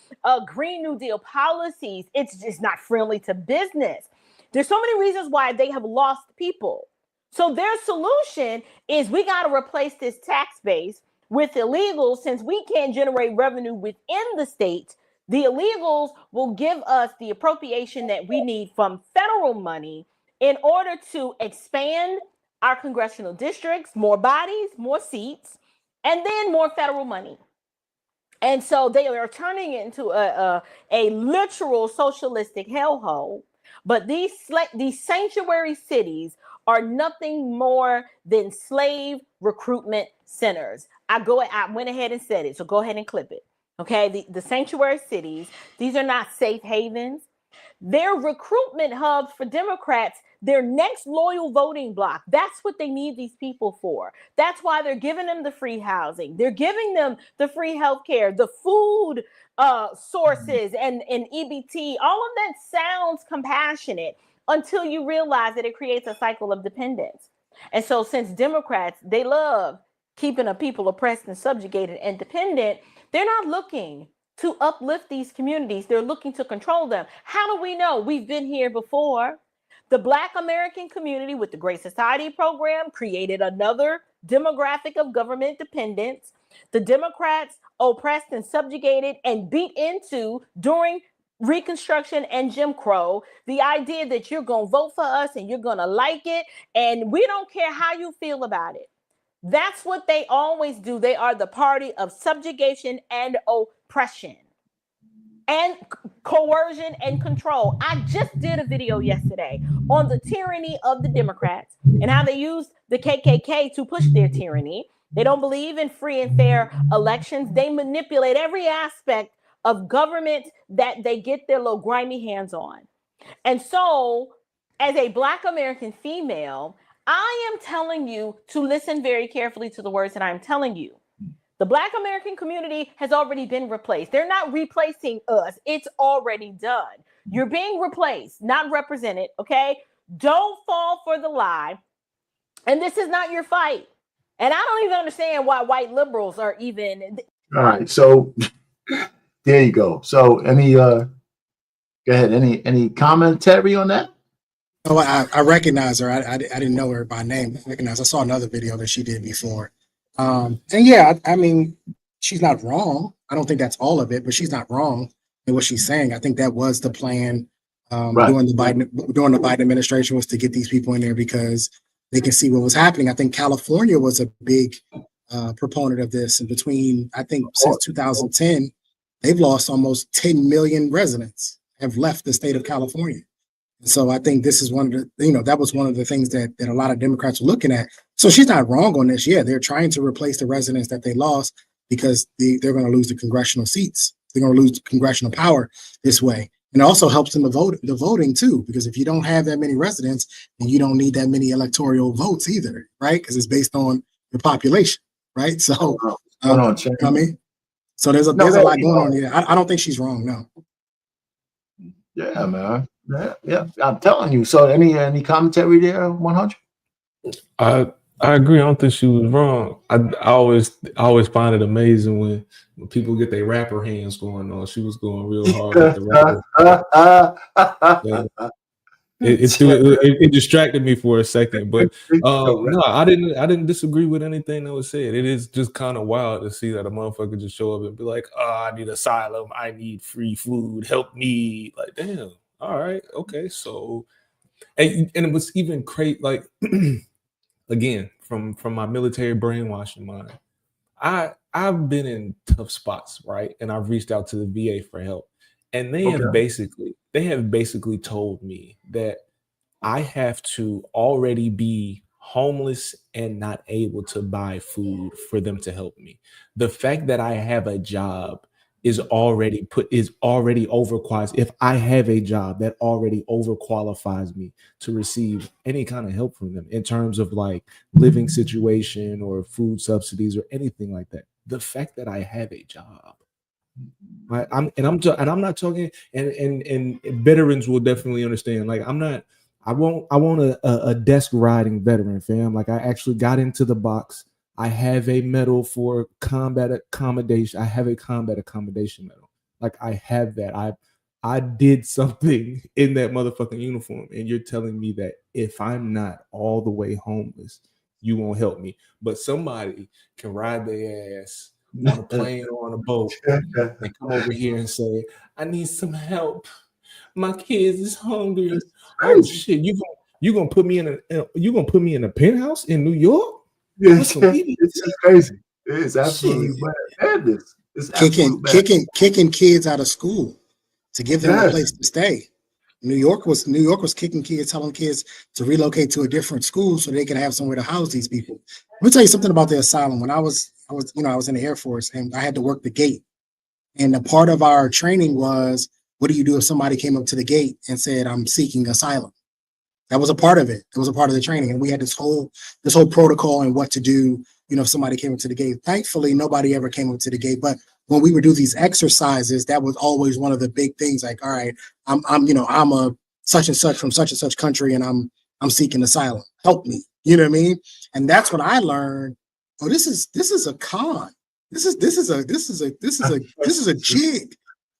Green New Deal policies. It's just not friendly to business. There's so many reasons why they have lost people. So their solution is we got to replace this tax base with illegals. Since we can't generate revenue within the state, the illegals will give us the appropriation that we need from federal money in order to expand our congressional districts, more bodies, more seats, and then more federal money. And so they are turning it into a literal socialistic hellhole. But these sanctuary cities are nothing more than slave recruitment centers. I went ahead and said it, so go ahead and clip it. Okay, the sanctuary cities, these are not safe havens. They're recruitment hubs for Democrats, their next loyal voting bloc. That's what they need these people for. That's why they're giving them the free housing. They're giving them the free health care, the food sources, and EBT. All of that sounds compassionate until you realize that it creates a cycle of dependence. And so since Democrats, they love keeping a people oppressed and subjugated and dependent, they're not looking to uplift these communities. They're looking to control them. How do we know? We've been here before. The Black American community with the Great Society program created another demographic of government dependence. The Democrats oppressed and subjugated and beat into during Reconstruction and Jim Crow, the idea that you're going to vote for us and you're going to like it, and we don't care how you feel about it. That's what they always do. They are the party of subjugation and oppression and coercion and control. I just did a video yesterday on the tyranny of the Democrats and how they use the KKK to push their tyranny. They don't believe in free and fair elections. They manipulate every aspect of government that they get their little grimy hands on. And so, as a Black American female, I am telling you to listen very carefully to the words that I'm telling you. The Black American community has already been replaced. They're not replacing us. It's already done. You're being replaced, not represented, okay? Don't fall for the lie. And this is not your fight. And I don't even understand why white liberals are even.
All right. So there you go. So go ahead. Any commentary on that?
Oh, I recognize her. I didn't know her by name. I saw another video that she did before. And yeah, I mean, she's not wrong. I don't think that's all of it, but she's not wrong in what she's saying. I think that was the plan during the Biden administration, was to get these people in there because they can see what was happening. I think California was a big proponent of this, and between, I think, since 2010, they've lost almost 10 million residents have left the state of California. So I think this is one of the, that was one of the things that a lot of Democrats are looking at. So she's not wrong on this. Yeah, they're trying to replace the residents that they lost because they're going to lose the congressional seats. They're going to lose congressional power this way. And it also helps in the voting too, because if you don't have that many residents, then you don't need that many electoral votes either, right? Because it's based on your population, right? So, I mean, so there's a lot going on here. I don't think she's wrong, no.
Yeah, man. Yeah, I'm telling you. So any commentary there, 100?
I agree. I don't think she was wrong. I always find it amazing when people get their rapper hands going on. She was going real hard at the rapper. It distracted me for a second, but no, I didn't disagree with anything that was said. It is just kind of wild to see that a motherfucker just show up and be like, "Oh, I need asylum. I need free food. Help me!" Like, damn. All right, okay. So, and it was even crazy. Like, again, from my military brainwashing mind, I've been in tough spots, right? And I've reached out to the VA for help, and they have basically told me that I have to already be homeless and not able to buy food for them to help me. The fact that I have a job is already overqualified. If I have a job, that already overqualifies me to receive any kind of help from them in terms of like living situation or food subsidies or anything like that. The fact that I have a job, right? I'm not talking, and veterans will definitely understand. Like I want a desk riding veteran, fam. Like I actually got into the box. I have a medal for combat accommodation. I have a combat accommodation medal. Like I have that. I did something in that motherfucking uniform. And you're telling me that if I'm not all the way homeless, you won't help me. But somebody can ride their ass on a plane or on a boat and come over here and say, I need some help. My kids is hungry. Oh shit, you gonna put me in a penthouse in New York?
Yes, it's just crazy. It's absolutely madness. It's
kicking kids out of school to give them a place to stay. New York was kicking kids, telling kids to relocate to a different school so they could have somewhere to house these people. Let me tell you something about the asylum. When I was in the Air Force and I had to work the gate. And a part of our training was, what do you do if somebody came up to the gate and said, I'm seeking asylum? That was a part of it. It was a part of the training. And we had this whole protocol and what to do, if somebody came up to the gate. Thankfully, nobody ever came up to the gate. But when we would do these exercises, that was always one of the big things. Like, all right, I'm a such and such from such and such country, and I'm seeking asylum. Help me. You know what I mean? And that's when I learned, oh, this is a con. This is a jig.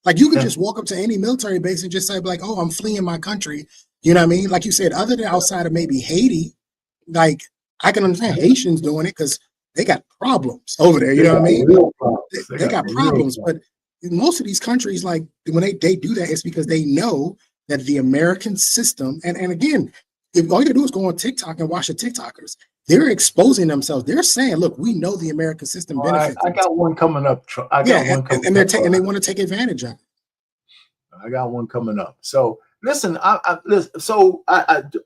Like you could just walk up to any military base and just say like, oh, I'm fleeing my country. You know what I mean? Like you said, other than outside of maybe Haiti, like I can understand Haitians doing it because they got problems over there. You know what I mean? They got problems. But in most of these countries, like when they do that, it's because they know that the American system, and again, if all you do is go on TikTok and watch the TikTokers, they're exposing themselves. They're saying, look, we know the American system benefits.
I got one coming up.
And they want to take advantage of it.
I got one coming up. So listen, I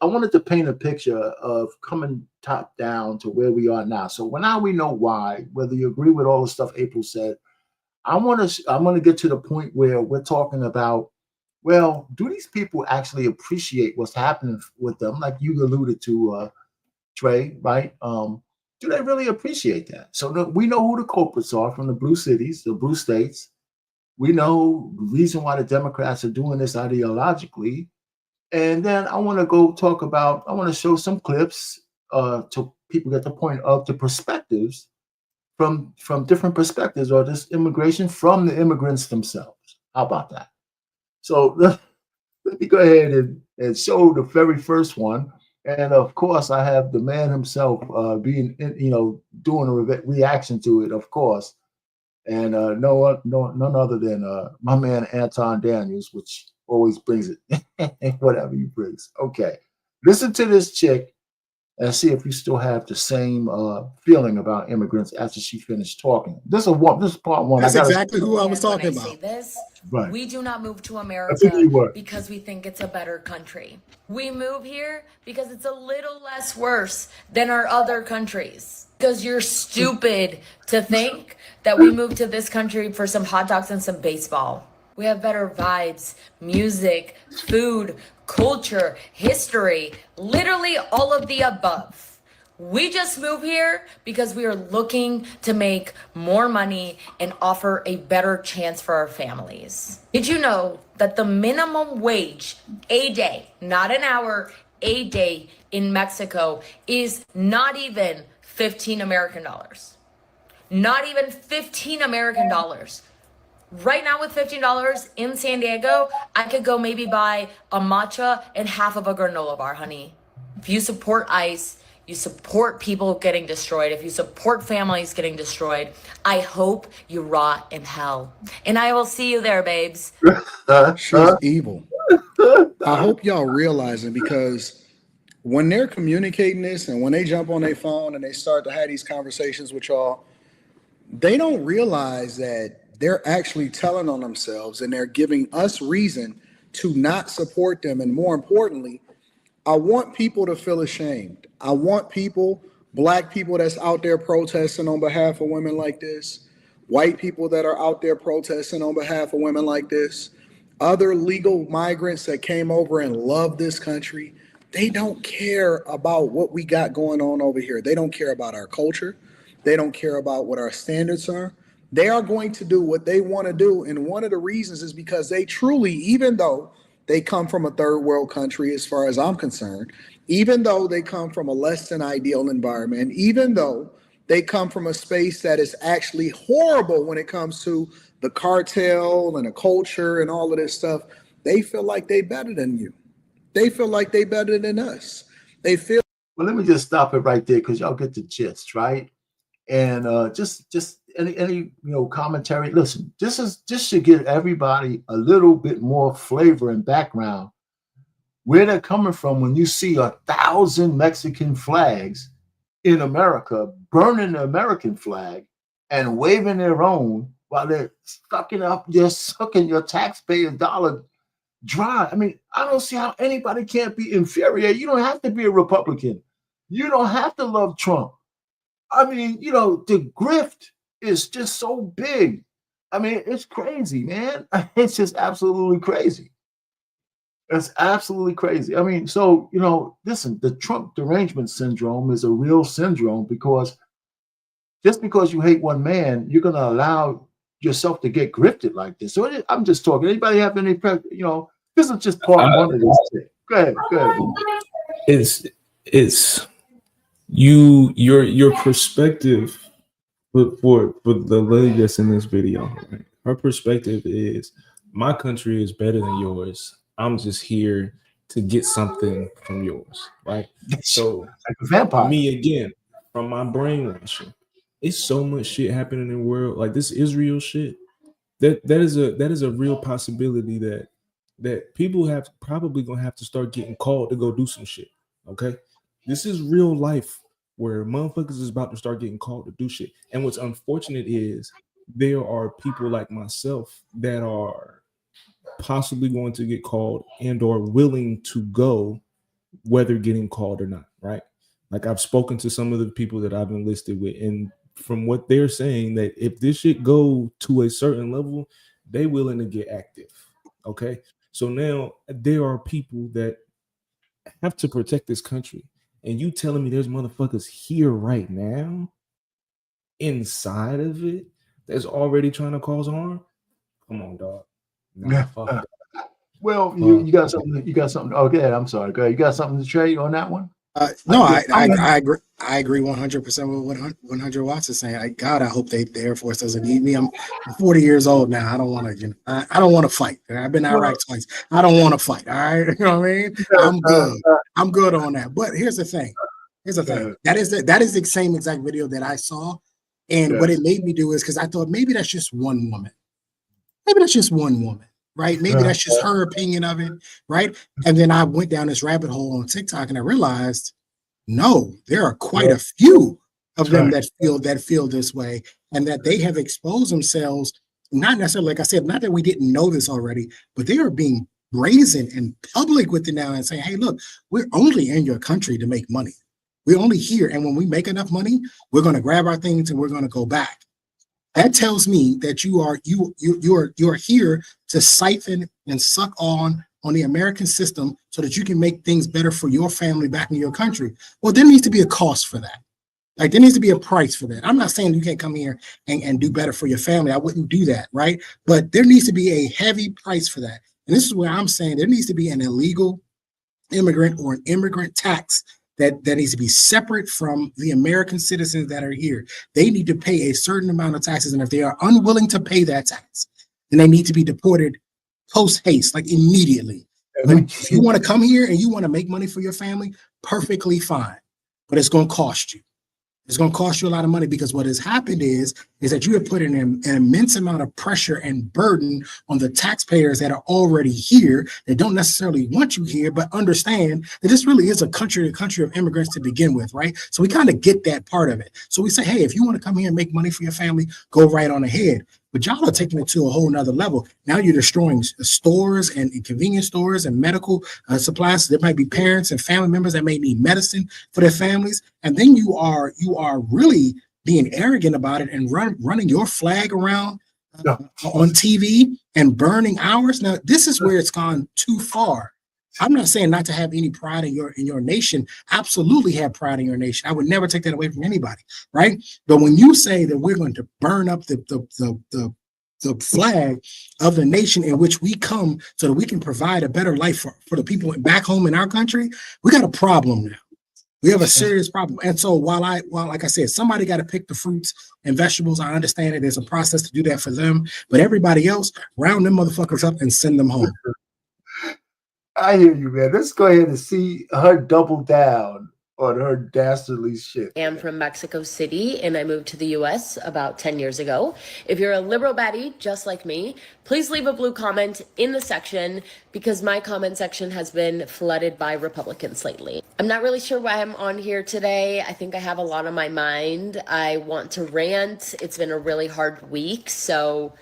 wanted to paint a picture of coming top down to where we are now. So now we know why, whether you agree with all the stuff April said. I'm gonna get to the point where we're talking about, well, do these people actually appreciate what's happening with them? Like you alluded to, Trey, right? Do they really appreciate that? So we know who the culprits are from the blue cities, the blue states. We know the reason why the Democrats are doing this ideologically. And then I want to show some clips to people get the point of the perspectives from different perspectives, or this immigration from the immigrants themselves. How about that? So let me go ahead and show the very first one. And of course, I have the man himself doing a reaction to it, of course. And none other than my man Anton Daniels, which always brings it, whatever he brings. Okay, listen to this chick and see if you still have the same feeling about immigrants after she finished talking. This is part one.
That's exactly who I was talking about.
Say this,
right.
We do not move to America because we think it's a better country. We move here because it's a little less worse than our other countries. Because you're stupid to think that we moved to this country for some hot dogs and some baseball. We have better vibes, music, food, culture, history, literally all of the above. We just moved here because we are looking to make more money and offer a better chance for our families. Did you know that the minimum wage a day, not an hour, a day in Mexico is not even 15 American dollars? Not even 15 American dollars. Right now with $15 in San Diego, I could go maybe buy a matcha and half of a granola bar, honey. If you support ICE, you support people getting destroyed. If you support families getting destroyed, I hope you rot in hell. And I will see you there, babes.
She's evil. I hope y'all realizing, because when they're communicating this and when they jump on their phone and they start to have these conversations with y'all, they don't realize that they're actually telling on themselves and they're giving us reason to not support them. And more importantly, I want people to feel ashamed. I want people, black people that's out there protesting on behalf of women like this, white people that are out there protesting on behalf of women like this, other legal migrants that came over and love this country. They don't care about what we got going on over here. They don't care about our culture. They don't care about what our standards are. They are going to do what they want to do. And one of the reasons is because they truly, even though they come from a third world country, as far as I'm concerned, even though they come from a less than ideal environment, even though they come from a space that is actually horrible when it comes to the cartel and the culture and all of this stuff, they feel like they better than you. They feel like they better than us. They feel.
Well, let me just stop it right there because y'all get the gist, right? And just any commentary. Listen, this should give everybody a little bit more flavor and background where they're coming from when you see 1,000 Mexican flags in America burning the American flag and waving their own while they're sucking your taxpayer dollar dry. I mean, I don't see how anybody can't be infuriated. You don't have to be a Republican. You don't have to love Trump. I mean, the grift is just so big. I mean, it's crazy, man. It's just absolutely crazy. It's absolutely crazy. I mean, so, listen, the Trump derangement syndrome is a real syndrome because just because you hate one man, you're going to allow yourself to get grifted like this. So I'm just talking. Anybody have any, this is just part one of this thing. Go ahead.
It's your perspective for the lady that's in this video, right? Her perspective is my country is better than yours. I'm just here to get something from yours, right? So
like a vampire.
Me again, from my brainwashing, it's so much shit happening in the world, like this Israel shit. That is a real possibility that people have probably gonna have to start getting called to go do some shit. Okay, this is real life where motherfuckers is about to start getting called to do shit. And what's unfortunate is there are people like myself that are possibly going to get called and or willing to go, whether getting called or not, right? Like I've spoken to some of the people that I've enlisted with, and from what they're saying, that if this shit go to a certain level, they willing to get active. Okay, so now there are people that have to protect this country, and you telling me there's motherfuckers here right now inside of it that's already trying to cause harm? Come on, dog. Nah, fuck that.
Well, you got something. You got something. Oh, go ahead. I'm sorry. Go ahead. You got something to trade on that one?
No, I agree. I agree 100% with what 100 Watts is saying. I hope the Air Force doesn't need me. I'm 40 years old now. I don't want to. I don't want to fight. I've been to Iraq twice. I don't want to fight. All right, you know what I mean? I'm good. I'm good on that. But here's the thing. That is the same exact video that I saw, and what it made me do is because I thought maybe that's just one woman. Maybe that's just one woman. Right? Maybe that's just her opinion of it, right? And then I went down this rabbit hole on TikTok and I realized, no, there are quite a few of them that feel this way, and that they have exposed themselves, not necessarily, like I said, not that we didn't know this already, but they are being brazen and public with it now and saying, hey, look, we're only in your country to make money. We're only here. And when we make enough money, we're going to grab our things and we're going to go back. That tells me that you are here to siphon and suck on the American system so that you can make things better for your family back in your country. Well, there needs to be a cost for that. Like there needs to be a price for that. I'm not saying you can't come here and do better for your family. I wouldn't do that, right? But there needs to be a heavy price for that. And this is where I'm saying there needs to be an illegal immigrant or an immigrant tax that needs to be separate from the American citizens that are here. They need to pay a certain amount of taxes, and if they are unwilling to pay that tax, then they need to be deported post haste, like immediately. But if you want to come here and you want to make money for your family, perfectly fine, but it's going to cost you. It's going to cost you a lot of money, because what has happened is that you have put in an immense amount of pressure and burden on the taxpayers that are already here, that don't necessarily want you here, but understand that this really is a country of immigrants to begin with, right? So we kind of get that part of it. So we say, hey, if you want to come here and make money for your family, go right on ahead. But y'all are taking it to a whole nother level. Now you're destroying stores and convenience stores and medical supplies. There might be parents and family members that may need medicine for their families. And then you are really being arrogant about it and running your flag around on TV and burning ours. Now, this is where it's gone too far. I'm not saying not to have any pride in your nation. Absolutely have pride in your nation. I would never take that away from anybody, right? But when you say that we're going to burn up the flag of the nation in which we come so that we can provide a better life for the people back home in our country, we got a problem now. We have a serious problem. And so while like I said, somebody got to pick the fruits and vegetables. I understand that there's a process to do that for them, but everybody else, round them motherfuckers up and send them home.
I hear you, man. Let's go ahead and see her double down on her dastardly shit.
I'm from Mexico City and I moved to the US about 10 years ago. If you're a liberal baddie just like me, please leave a blue comment in the section because my comment section has been flooded by Republicans lately. I'm not really sure why I'm on here today. I think I have a lot on my mind. I want to rant. It's been a really hard week, so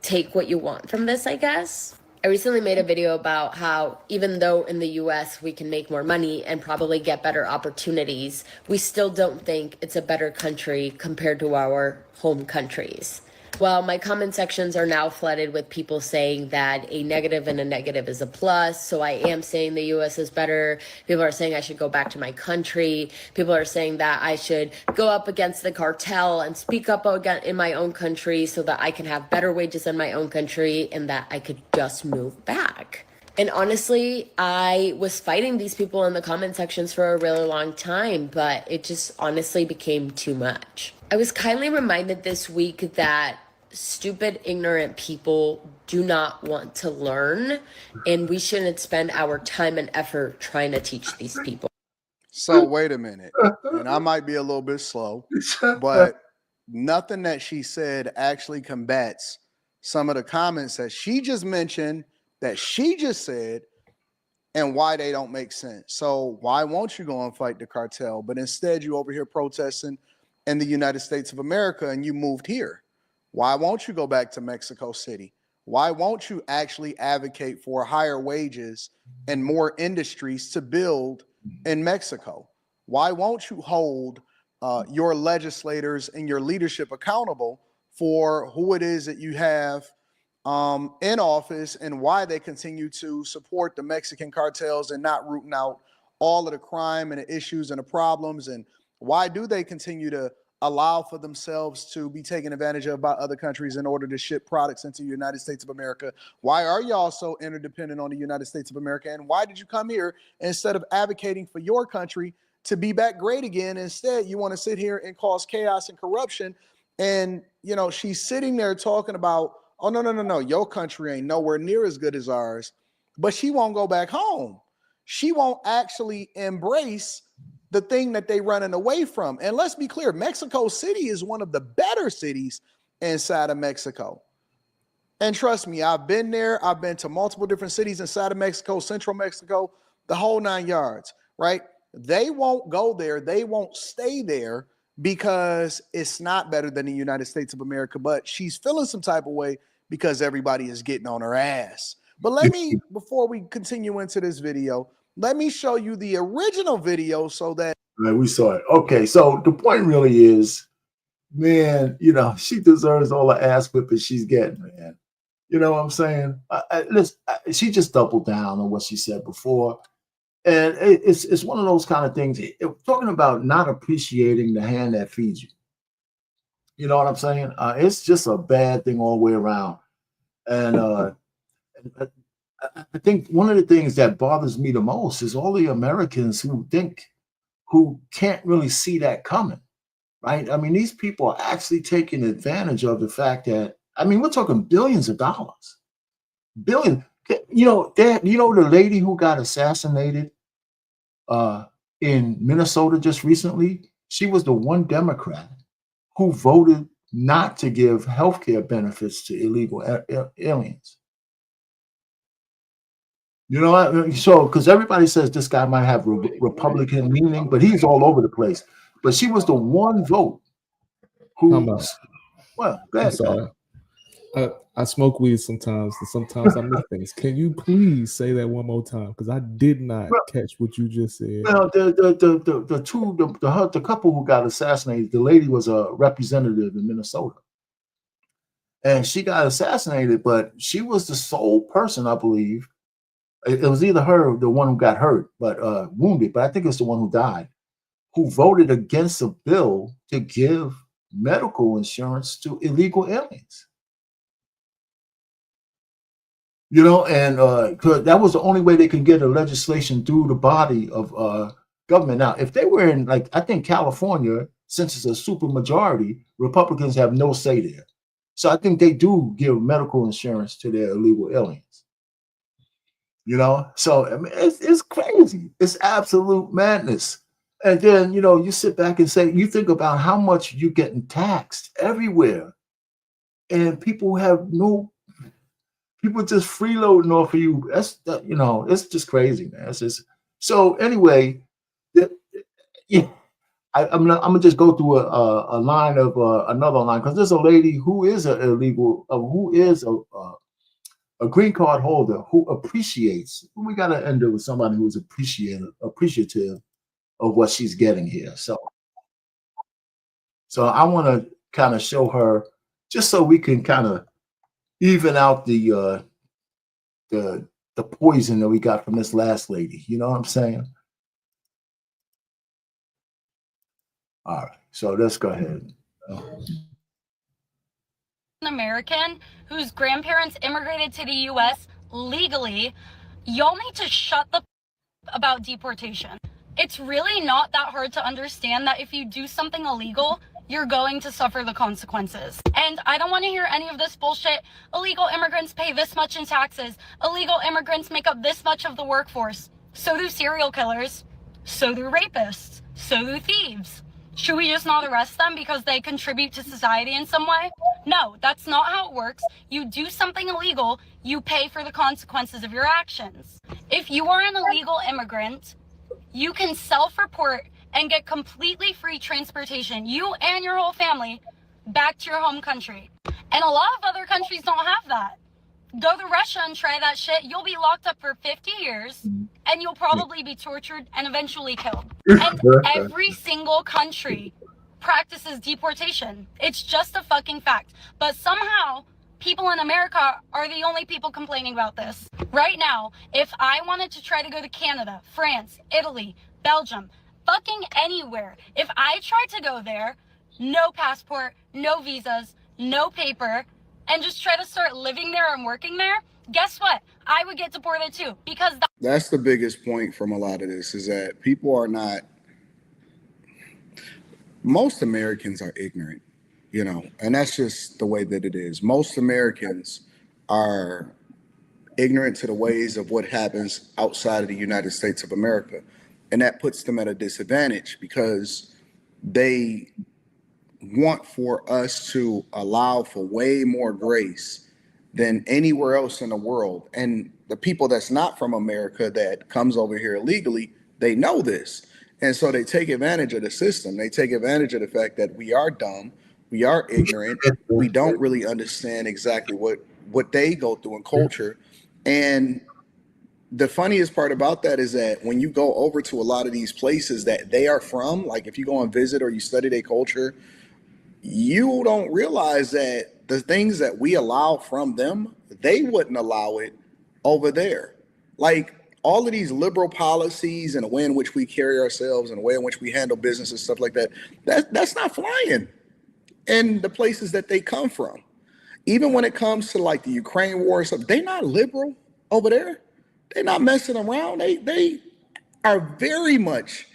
take what you want from this, I guess. I recently made a video about how even though in the US we can make more money and probably get better opportunities, we still don't think it's a better country compared to our home countries. Well, my comment sections are now flooded with people saying that a negative and a negative is a plus. So I am saying the US is better. People are saying I should go back to my country. People are saying that I should go up against the cartel and speak up again in my own country so that I can have better wages in my own country and that I could just move back. And honestly, I was fighting these people in the comment sections for a really long time, but it just honestly became too much. I was kindly reminded this week that stupid, ignorant people do not want to learn, and we shouldn't spend our time and effort trying to teach these people.
So wait a minute, and I might be a little bit slow, but nothing that she said actually combats some of the comments that she just mentioned, that she just said, and why they don't make sense. So why won't you go and fight the cartel? But instead you over here protesting in the United States of America and you moved here. Why won't you go back to Mexico City? Why won't you actually advocate for higher wages and more industries to build in Mexico? Why won't you hold your legislators and your leadership accountable for who it is that you have in office and why they continue to support the Mexican cartels and not rooting out all of the crime and the issues and the problems? And why do they continue to allow for themselves to be taken advantage of by other countries in order to ship products into the United States of America? Why are y'all so interdependent on the United States of America? And why did you come here instead of advocating for your country to be back great again? Instead, you want to sit here and cause chaos and corruption. And, you know, she's sitting there talking about, oh, no, your country ain't nowhere near as good as ours, but she won't go back home. She won't actually embrace the thing that they running away from. And let's be clear, Mexico City is one of the better cities inside of Mexico. And trust me, I've been there. I've been to multiple different cities inside of Mexico, Central Mexico, the whole 9 yards, right? They won't go there. They won't stay there because it's not better than the United States of America. But she's feeling some type of way because everybody is getting on her ass. But let me, before we continue into this video, let me show you the original video so that
we saw it. Okay, so the point really is, man, you know, she deserves all the ass whipping she's getting, man. You know what I'm saying? Listen, she just doubled down on what she said before. And it's one of those kind of things. Talking about not appreciating the hand that feeds you. You know what I'm saying? It's just a bad thing all the way around. And I think one of the things that bothers me the most is all the Americans who can't really see that coming, right? I mean, these people are actually taking advantage of the fact that, I mean, we're talking billions of dollars. Billion. You know, the lady who got assassinated in Minnesota just recently, she was the one Democrat who voted not to give healthcare benefits to illegal aliens. You know what? So, because everybody says this guy might have Republican leaning, but he's all over the place. But she was the one vote who, well, go ahead.
I smoke weed sometimes, and sometimes I miss things. Can you please say that one more time? Because I did not catch what you just said.
Well, the couple who got assassinated, the lady was a representative in Minnesota, and she got assassinated, but she was the sole person, I believe. It was either her or the one who got hurt, but wounded, but I think it's the one who died, who voted against a bill to give medical insurance to illegal aliens. You know, and that was the only way they could get a legislation through the body of government. Now, if they were in, like, I think California, since it's a super majority, Republicans have no say there. So I think they do give medical insurance to their illegal aliens. You know, so I mean, it's crazy. It's absolute madness. And then, you know, you sit back and say, you think about how much you're getting taxed everywhere, and people just freeloading off of you. You know, it's just crazy, man. It's just so. Anyway, yeah, I'm gonna just go through a line of another line, because there's a lady who is a illegal, who is a green card holder who appreciates. We got to end it with somebody who's appreciative of what she's getting here. So I want to kind of show her, just so we can kind of even out the poison that we got from this last lady. You know what I'm saying? All right, so let's go ahead.
An American whose grandparents immigrated to the U.S. legally, y'all need to shut the about deportation. It's really not that hard to understand that if you do something illegal, you're going to suffer the consequences. And I don't want to hear any of this bullshit. Illegal immigrants pay this much in taxes. Illegal immigrants make up this much of the workforce. So do serial killers. So do rapists. So do thieves. Should we just not arrest them because they contribute to society in some way? No, that's not how it works. You do something illegal, you pay for the consequences of your actions. If you are an illegal immigrant, you can self-report and get completely free transportation, you and your whole family, back to your home country. And a lot of other countries don't have that. Go to Russia and try that shit. You'll be locked up for 50 years, and you'll probably be tortured and eventually killed. And every single country practices deportation. It's just a fucking fact. But somehow, people in America are the only people complaining about this. Right now, if I wanted to try to go to Canada, France, Italy, Belgium, fucking anywhere, if I tried to go there, no passport, no visas, no paper, and just try to start living there and working there, guess what? I would get deported too, because
that's the biggest point from a lot of this, is that people are not, most Americans are ignorant, you know, and that's just the way that it is. Most Americans are ignorant to the ways of what happens outside of the United States of America. And that puts them at a disadvantage, because they want for us to allow for way more grace than anywhere else in the world. And the people that's not from America that comes over here illegally, they know this. And so they take advantage of the system. They take advantage of the fact that we are dumb, we are ignorant, we don't really understand exactly what they go through in culture. And the funniest part about that is that when you go over to a lot of these places that they are from, like if you go and visit or you study their culture, you don't realize that the things that we allow from them, they wouldn't allow it over there. Like all of these liberal policies and the way in which we carry ourselves and the way in which we handle business and stuff like that, that's not flying in the places that they come from. Even when it comes to like the Ukraine war and stuff, they're not liberal over there. They're not messing around. They are very much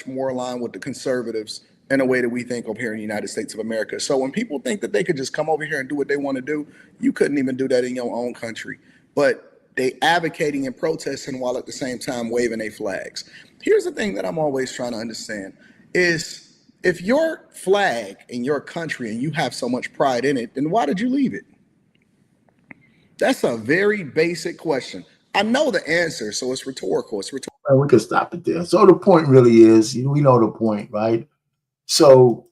more aligned with the conservatives in a way that we think of here in the United States of America. So when people think that they could just come over here and do what they want to do, you couldn't even do that in your own country. But they advocating and protesting while at the same time waving their flags. Here's the thing that I'm always trying to understand is if your flag in your country and you have so much pride in it, then why did you leave it? That's a very basic question. I know the answer, so it's rhetorical.
We can stop it there. So the point really is, we know the point, right? So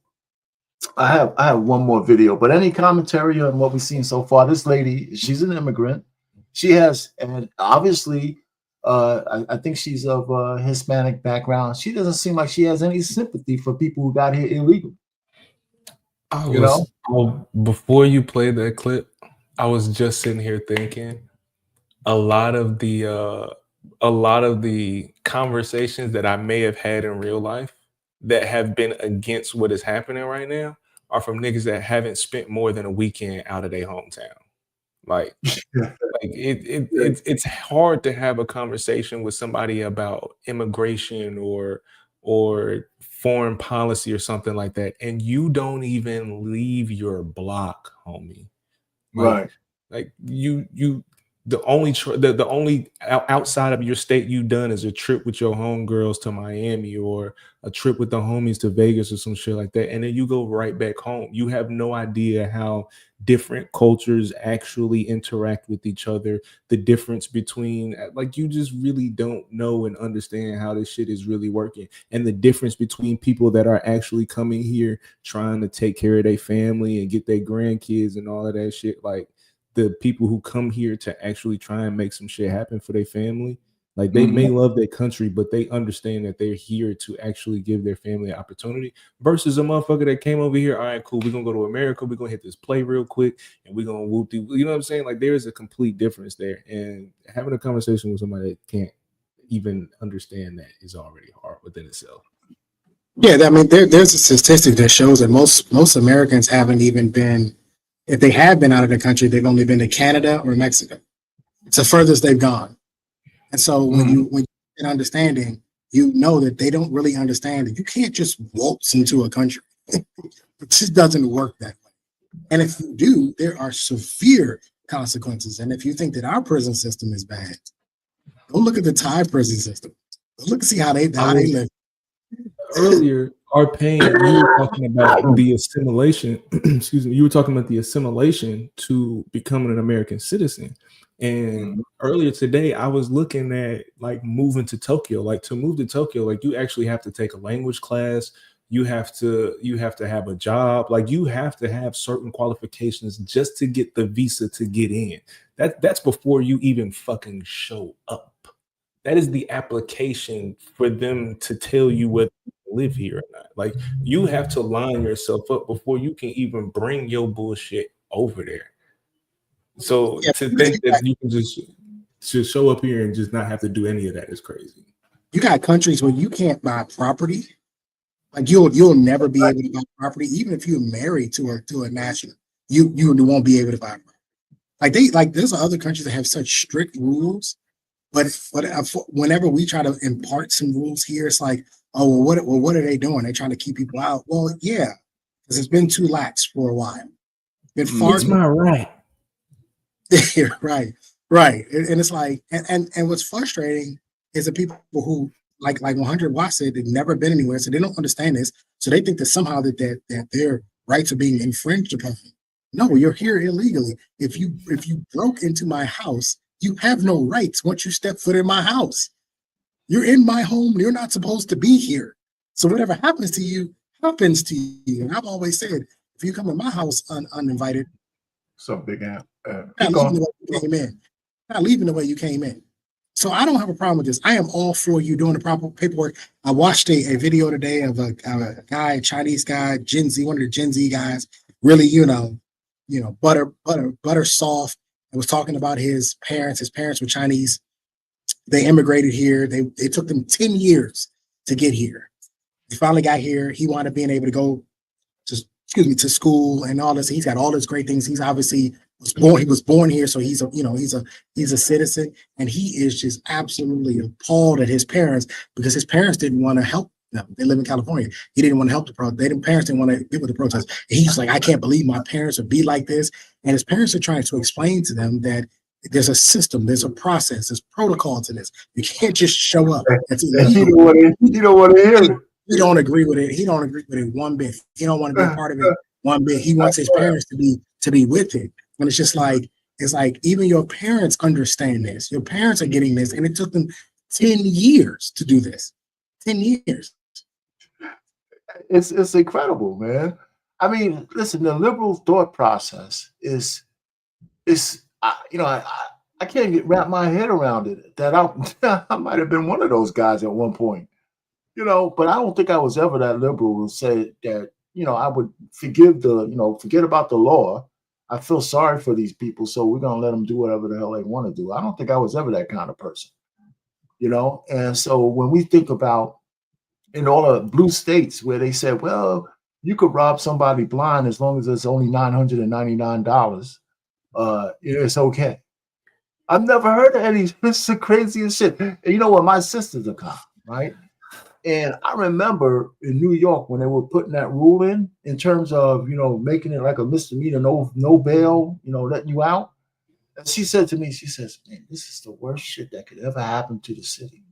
I have one more video, but any commentary on what we've seen so far? This lady, she's an immigrant. She has, and obviously, I think she's of Hispanic background. She doesn't seem like she has any sympathy for people who got here illegally.
Before you play that clip, I was just sitting here thinking a lot of the conversations that I may have had in real life that have been against what is happening right now are from niggas that haven't spent more than a weekend out of their hometown. Like it's hard to have a conversation with somebody about immigration or foreign policy or something like that, and you don't even leave your block, homie.
Right.
Like you the only outside of your state you've done is a trip with your homegirls to Miami or a trip with the homies to Vegas or some shit like that, and then you go right back home. You have no idea how different cultures actually interact with each other, the difference between, like, you just really don't know and understand how this shit is really working, and the difference between people that are actually coming here trying to take care of their family and get their grandkids and all of that shit. Like, the people who come here to actually try and make some shit happen for their family, like, they may love their country, but they understand that they're here to actually give their family an opportunity, versus a motherfucker that came over here. All right, cool, we're gonna go to America, we're gonna hit this play real quick, and we're gonna whoop you know what I'm saying? Like, there is a complete difference there, and having a conversation with somebody that can't even understand that is already hard within itself.
Yeah, I mean, there's a statistic that shows that most Americans haven't even been, if they have been out of the country, they've only been to Canada or Mexico. It's the furthest they've gone. And so when you get understanding, you know that they don't really understand that you can't just waltz into a country. It just doesn't work that way. And if you do, there are severe consequences. And if you think that our prison system is bad, go look at the Thai prison system. Go look and see how they live.
Earlier, our pain, you were talking about the assimilation. Excuse me, you were talking about the assimilation to becoming an American citizen. And earlier today, I was looking at, like, moving to Tokyo. Like, to move to Tokyo, like, you actually have to take a language class. You have to have a job. Like, you have to have certain qualifications just to get the visa to get in. That's before you even fucking show up. That is the application for them to tell you whether you live here or not. Like, you have to line yourself up before you can even bring your bullshit over there. So to think that you can just show up here and just not have to do any of that is crazy.
You got countries where you can't buy property. Like, you'll never be able to buy property, even if you're married to a national. You won't be able to buy property. Like there's other countries that have such strict rules. But whenever we try to impart some rules here, it's like, oh, well, what are they doing? They're trying to keep people out. Well, yeah, because it's been too lax for a while. It's
my right.
right. And it's like, and what's frustrating is the people who, like 100 Watts said, they've never been anywhere, so they don't understand this. So they think that somehow that their rights are being infringed upon. No, you're here illegally. If you broke into my house, you have no rights once you step foot in my house. You're in my home. You're not supposed to be here. So whatever happens to you, happens to you. And I've always said, if you come in my house uninvited,
some big app.
Not leaving the way you came in. Not leaving the way you came in. So I don't have a problem with this. I am all for you doing the proper paperwork. I watched a video today of a guy, a Chinese guy, Gen Z, one of the Gen Z guys, really, butter soft. I was talking about his parents. His parents were Chinese. They immigrated here. They took them 10 years to get here. They finally got here. He wound up being able to go to school and all this. He's got all these great things. He's obviously was born here, so he's a citizen, and he is just absolutely appalled at his parents because his parents didn't want to help them. They live in California. He didn't want to help the parents didn't want to get with the protest. And he's like, I can't believe my parents would be like this. And his parents are trying to explain to them that there's a system, there's a process, there's protocol to this. You can't just show up.
You don't want to hear it.
He don't agree with it. He don't agree with it one bit. He don't want to be a part of it one bit. He wants his parents to be with it. And it's just like, even your parents understand this. Your parents are getting this, and it took them 10 years to do this. 10 years.
It's incredible, man. I mean, listen, the liberal thought process is I can't wrap my head around it. That I might have been one of those guys at one point, but I don't think I was ever that liberal who said that, I would forget about the law. I feel sorry for these people, so we're gonna let them do whatever the hell they want to do. I don't think I was ever that kind of person, And so when we think about in all the blue states where they said, well, you could rob somebody blind as long as it's only $999, it's okay. I've never heard of any. This is the craziest shit. And you know what? My sister's a cop, right? And I remember in New York when they were putting that rule in terms of, making it like a misdemeanor, no bail, letting you out. And she said to me, she says, man, this is the worst shit that could ever happen to the city.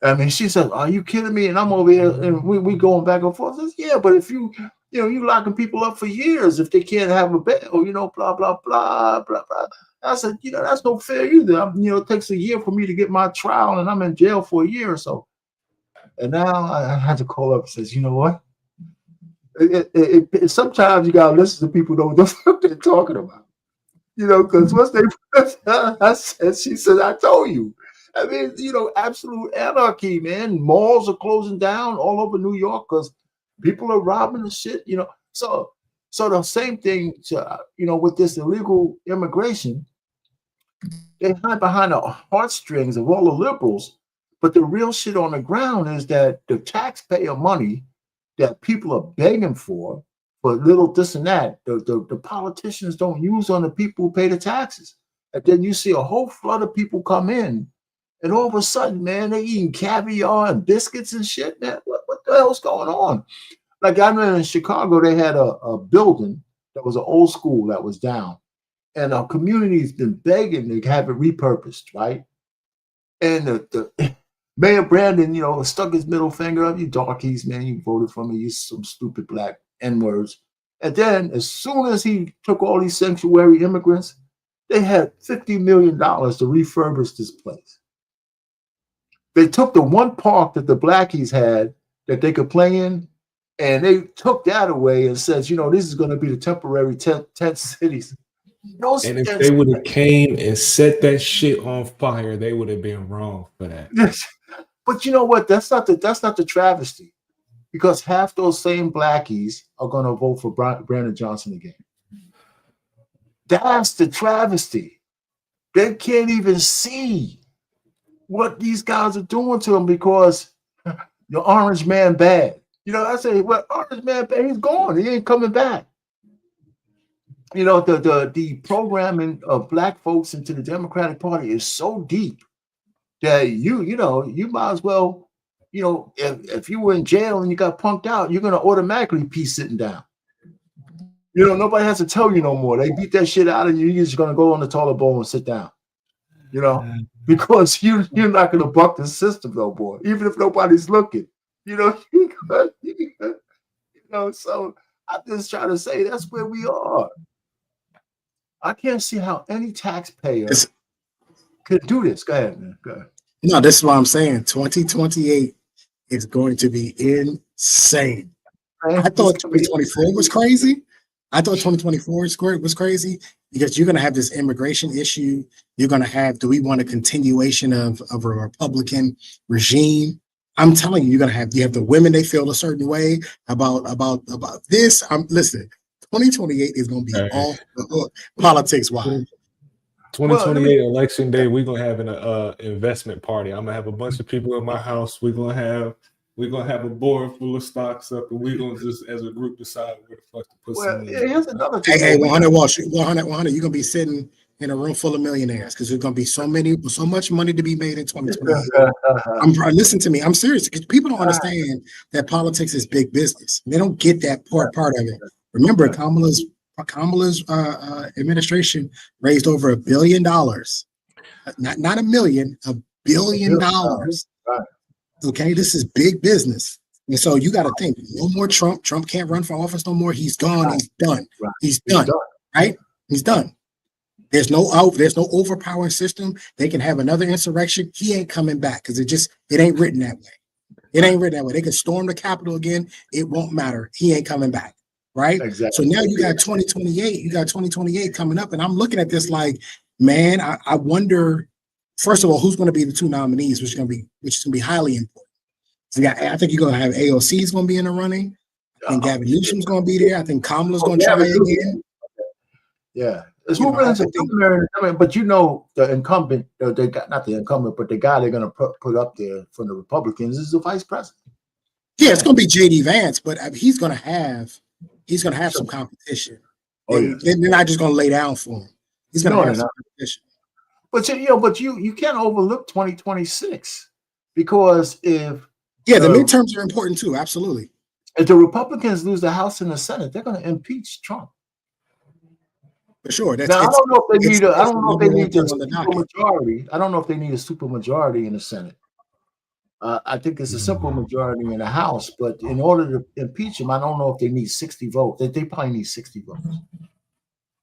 I mean, she said, are you kidding me? And I'm over here and we going back and forth. I says, yeah, but if you locking people up for years if they can't have a bail, blah, blah, blah, blah, blah. I said, that's no fair either. It takes a year for me to get my trial and I'm in jail for a year or so. And now I had to call up and says, you know what? Sometimes you gotta listen to people who know what the fuck they're talking about. Because once she said, I told you. I mean, absolute anarchy, man. Malls are closing down all over New York because people are robbing the shit, So the same thing, with this illegal immigration, they hide behind the heartstrings of all the liberals. But the real shit on the ground is that the taxpayer money that people are begging for little this and that, the politicians don't use on the people who pay the taxes. And then you see a whole flood of people come in, and all of a sudden, man, they eating caviar and biscuits and shit, man. What the hell's going on? Like I know in Chicago, they had a building that was an old school that was down. And our community's been begging to have it repurposed, right? And the Mayor Brandon, stuck his middle finger up. You darkies, man, you voted for me. You some stupid black N-words. And then as soon as he took all these sanctuary immigrants, they had $50 million to refurbish this place. They took the one park that the blackies had that they could play in, and they took that away and says, this is going to be the temporary tent cities.
And if they would have came and set that shit on fire, they would have been wrong for that.
But you know what? That's not the travesty, because half those same blackies are going to vote for Brandon Johnson again. That's the travesty. They can't even see what these guys are doing to them because the orange man bad. I say, well, orange man bad, he's gone. He ain't coming back. The programming of black folks into the Democratic Party is so deep that you might as well, if you were in jail and you got punked out, you're going to automatically be sitting down. Nobody has to tell you no more. They beat that shit out of you. You're just going to go on the toilet bowl and sit down, because you're not going to buck the system, though, boy, even if nobody's looking, so I'm just trying to say that's where we are. I can't see how any taxpayer could do this. Go ahead, man. Go ahead.
No, this is what I'm saying. 2028 is going to be insane. I thought 2024 was crazy. I thought 2024 was crazy because you're going to have this immigration issue. You're going to have, do we want a continuation of a Republican regime? I'm telling you, you have the women, they feel a certain way about this. Listen, 2028 is going to be off the hook politics wise.
2028 election day, we're gonna have an investment party. I'm gonna have a bunch of people in my house. We're gonna have a board full of stocks up, and we're gonna just as a group decide where the fuck to put some money.
Here's another thing.
Hey, 100 Walsh, 100, you're gonna be sitting in a room full of millionaires because there's gonna be so much money to be made in 2028. Listen to me, I'm serious. People don't understand that politics is big business. They don't get that part of it. Remember, Kamala's administration raised over $1 billion, not $1 million, $1 billion. Okay, this is big business, and so you got to think: no more Trump. Trump can't run for office no more. He's gone. He's done. He's done. Right? He's done. There's no overpowering system. They can have another insurrection. He ain't coming back because it ain't written that way. It ain't written that way. They can storm the Capitol again. It won't matter. He ain't coming back. right?
Exactly.
So now you got 2028. You got 2028 coming up, and I'm looking at this like, man, I wonder. First of all, who's going to be the two nominees, which is going to be highly important. So I think you're going to have AOC is going to be in the running. I think Gavin Newsom's going to be there. I think Kamala's going to try again.
Yeah, it's moving into primary. I mean, but you know, the incumbent, they got not the incumbent, but the guy they're going to put up there from the Republicans is the vice president.
Yeah, it's going to be JD Vance, but he's going to have some competition.
Oh, yeah.
They're not just going to lay down for him. He's going to have some competition.
But you can't overlook 2026 because if
the midterms are important too. Absolutely.
If the Republicans lose the House and the Senate, they're going to impeach Trump.
For sure.
Now, I don't know if they need a super majority. I don't know if they need a super majority in the Senate. I think it's a simple majority in the House, but in order to impeach him, I don't know if they need 60 votes. They probably need 60 votes.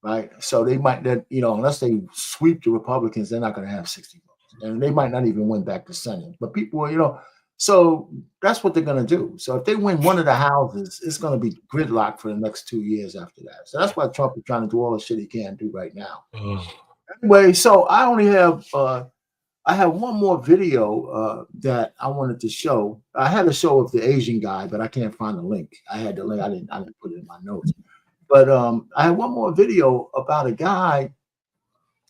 Right, so they might not, unless they sweep the Republicans, they're not going to have 60 votes, and they might not even win back the Senate. But people, so that's what they're going to do. So if they win one of the houses, it's going to be gridlock for the next 2 years after that. So that's why Trump is trying to do all the shit he can do right now. Anyway, so I only have I have one more video that I wanted to show. I had a show of the Asian guy, but I can't find the link. I had the link. I didn't put it in my notes. But I have one more video about a guy,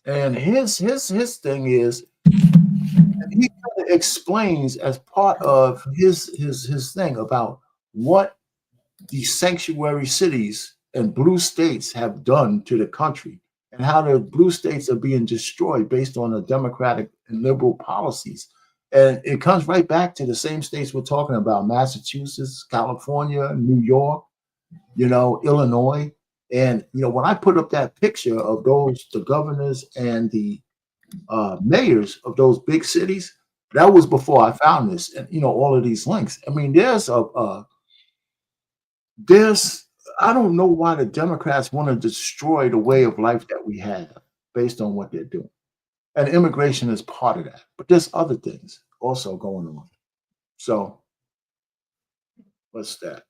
and his thing is he kind of explains as part of his thing about what the sanctuary cities and blue states have done to the country and how the blue states are being destroyed based on the democratic and liberal policies. And it comes right back to the same states we're talking about: Massachusetts, California, New York, Illinois. And, when I put up that picture of the governors and the mayors of those big cities, that was before I found this and, all of these links. I mean, I don't know why the Democrats want to destroy the way of life that we have based on what they're doing. And immigration is part of that. But there's other things also going on. So, what's that?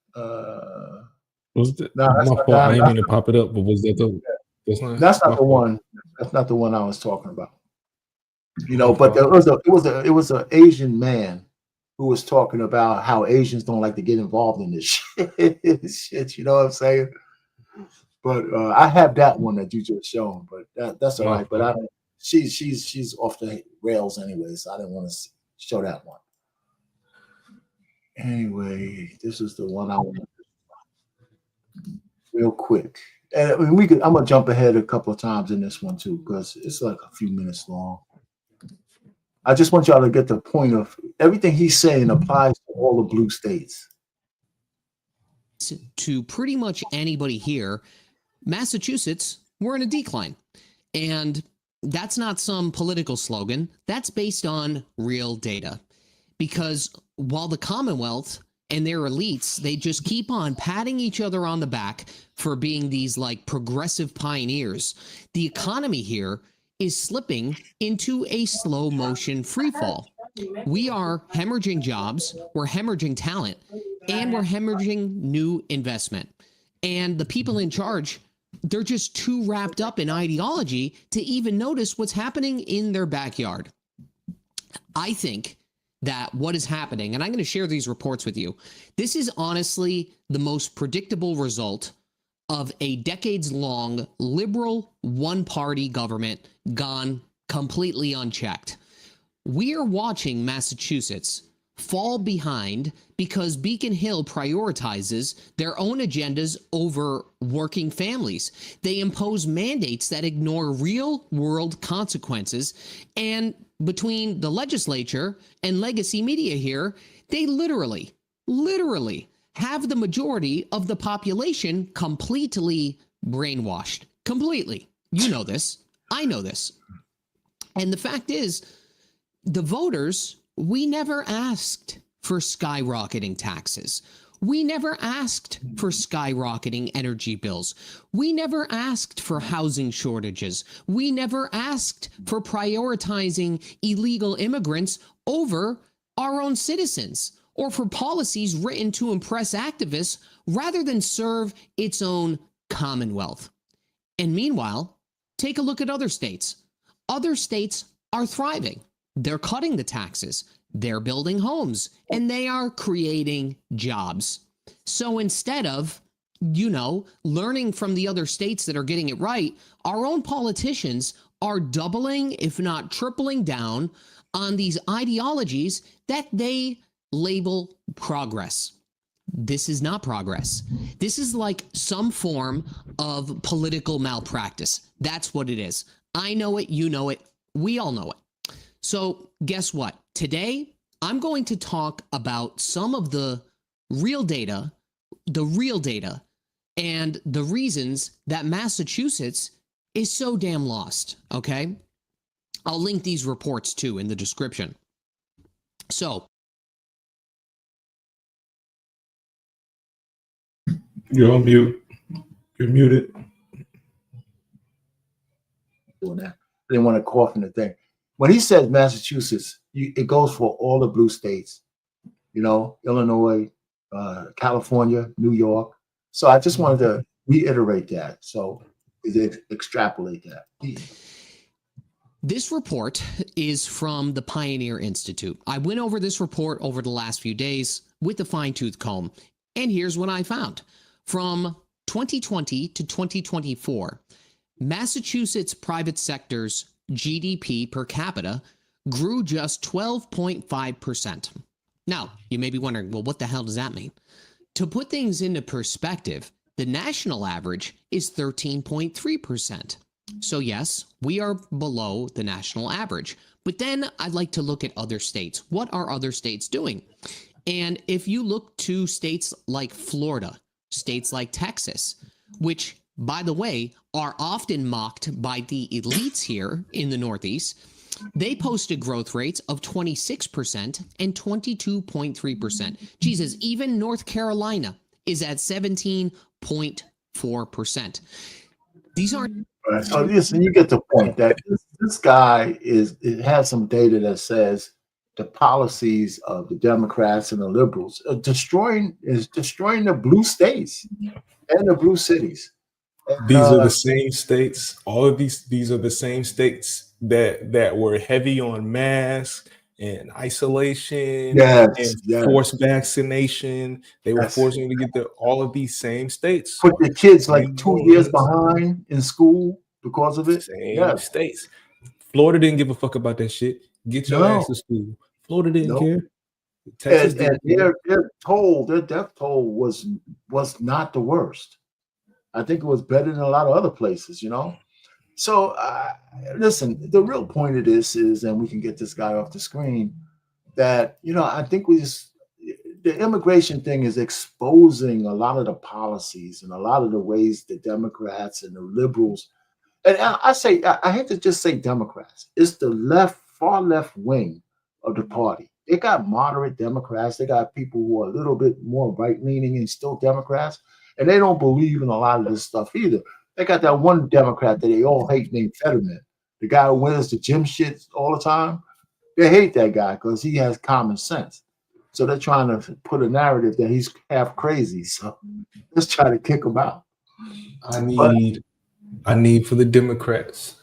Was that my fault? I didn't mean to pop it up, but was that the?
That's not the one. That's not the one I was talking about. But it was an Asian man who was talking about how Asians don't like to get involved in this shit. You know what I'm saying? But I have that one that you just shown, but that's all right. But she's off the rails anyway, so I didn't want to show that one. Anyway, this is the one I want to real quick. And I'm gonna jump ahead a couple of times in this one too, because it's like a few minutes long. I just want y'all to get the point of everything he's saying applies to all the blue states.
To pretty much anybody here, Massachusetts, we're in a decline. And that's not some political slogan. That's based on real data. Because while the Commonwealth and their elites, they just keep on patting each other on the back for being these like progressive pioneers, the economy here is slipping into a slow motion freefall. We are hemorrhaging jobs, we're hemorrhaging talent, and we're hemorrhaging new investment. And the people in charge, they're just too wrapped up in ideology to even notice what's happening in their backyard. I think that what is happening, and I'm going to share these reports with you, this is honestly the most predictable result of a decades-long liberal one-party government gone completely unchecked. We are watching Massachusetts fall behind because Beacon Hill prioritizes their own agendas over working families. They impose mandates that ignore real-world consequences, and between the legislature and legacy media here, they literally have the majority of the population completely brainwashed. Completely. You know this. I know this. And the fact is, the voters, we never asked for skyrocketing taxes. We never asked for skyrocketing energy bills. We never asked for housing shortages. We never asked for prioritizing illegal immigrants over our own citizens. or for policies written to impress activists rather than serve its own commonwealth. And meanwhile, take a look at other states. Other states are thriving. They're cutting the taxes, they're building homes, and they are creating jobs. So instead of, learning from the other states that are getting it right, our own politicians are doubling, if not tripling down on these ideologies that they label progress. This is not progress. This is like some form of political malpractice. That's what it is. I know it, you know it, we all know it. So guess what? Today, I'm going to talk about some of the real data, and the reasons that Massachusetts is so damn lost, okay? I'll link these reports too in the description. So,
you're on mute. You're muted.
Doing that. I didn't want to cough in the thing. When he says Massachusetts, it goes for all the blue states, Illinois, California, New York. So I just wanted to reiterate that. So extrapolate that.
This report is from the Pioneer Institute. I went over this report over the last few days with a fine-tooth comb, and here's what I found. From 2020 to 2024, Massachusetts private sector's GDP per capita grew just 12.5%. Now, you may be wondering, well, what the hell does that mean? To put things into perspective, the national average is 13.3%. So yes, we are below the national average. But then I'd like to look at other states. What are other states doing? And if you look to states like Florida, states like Texas, which, by the way, are often mocked by the elites here in the Northeast, they posted growth rates of 26% and 22.3%. Jesus, even North Carolina is at 17.4%. These aren't.
Right. So listen, you get the point that this guy it has some data that says the policies of the Democrats and the liberals are destroying the blue states and the blue cities.
These are the same states. All of these are the same states that were heavy on masks and isolation and forced vaccination. They were forcing you to get all of these same states.
Put the kids like 2 years behind in school because of it.
Same states. Florida didn't give a fuck about that shit. Get your ass to school. Florida didn't care. Texas
and their death toll was not the worst. I think it was better than a lot of other places, So listen, the real point of this is, and we can get this guy off the screen, that, I think the immigration thing is exposing a lot of the policies and a lot of the ways the Democrats and the liberals, and I hate to just say Democrats, it's the far left wing of the party. They got moderate Democrats. They got people who are a little bit more right-leaning and still Democrats, and they don't believe in a lot of this stuff either. They got that one Democrat that they all hate named Fetterman, the guy who wears the gym shit all the time. They hate that guy because he has common sense. So they're trying to put a narrative that he's half crazy. So let's try to kick him out.
I need for the Democrats,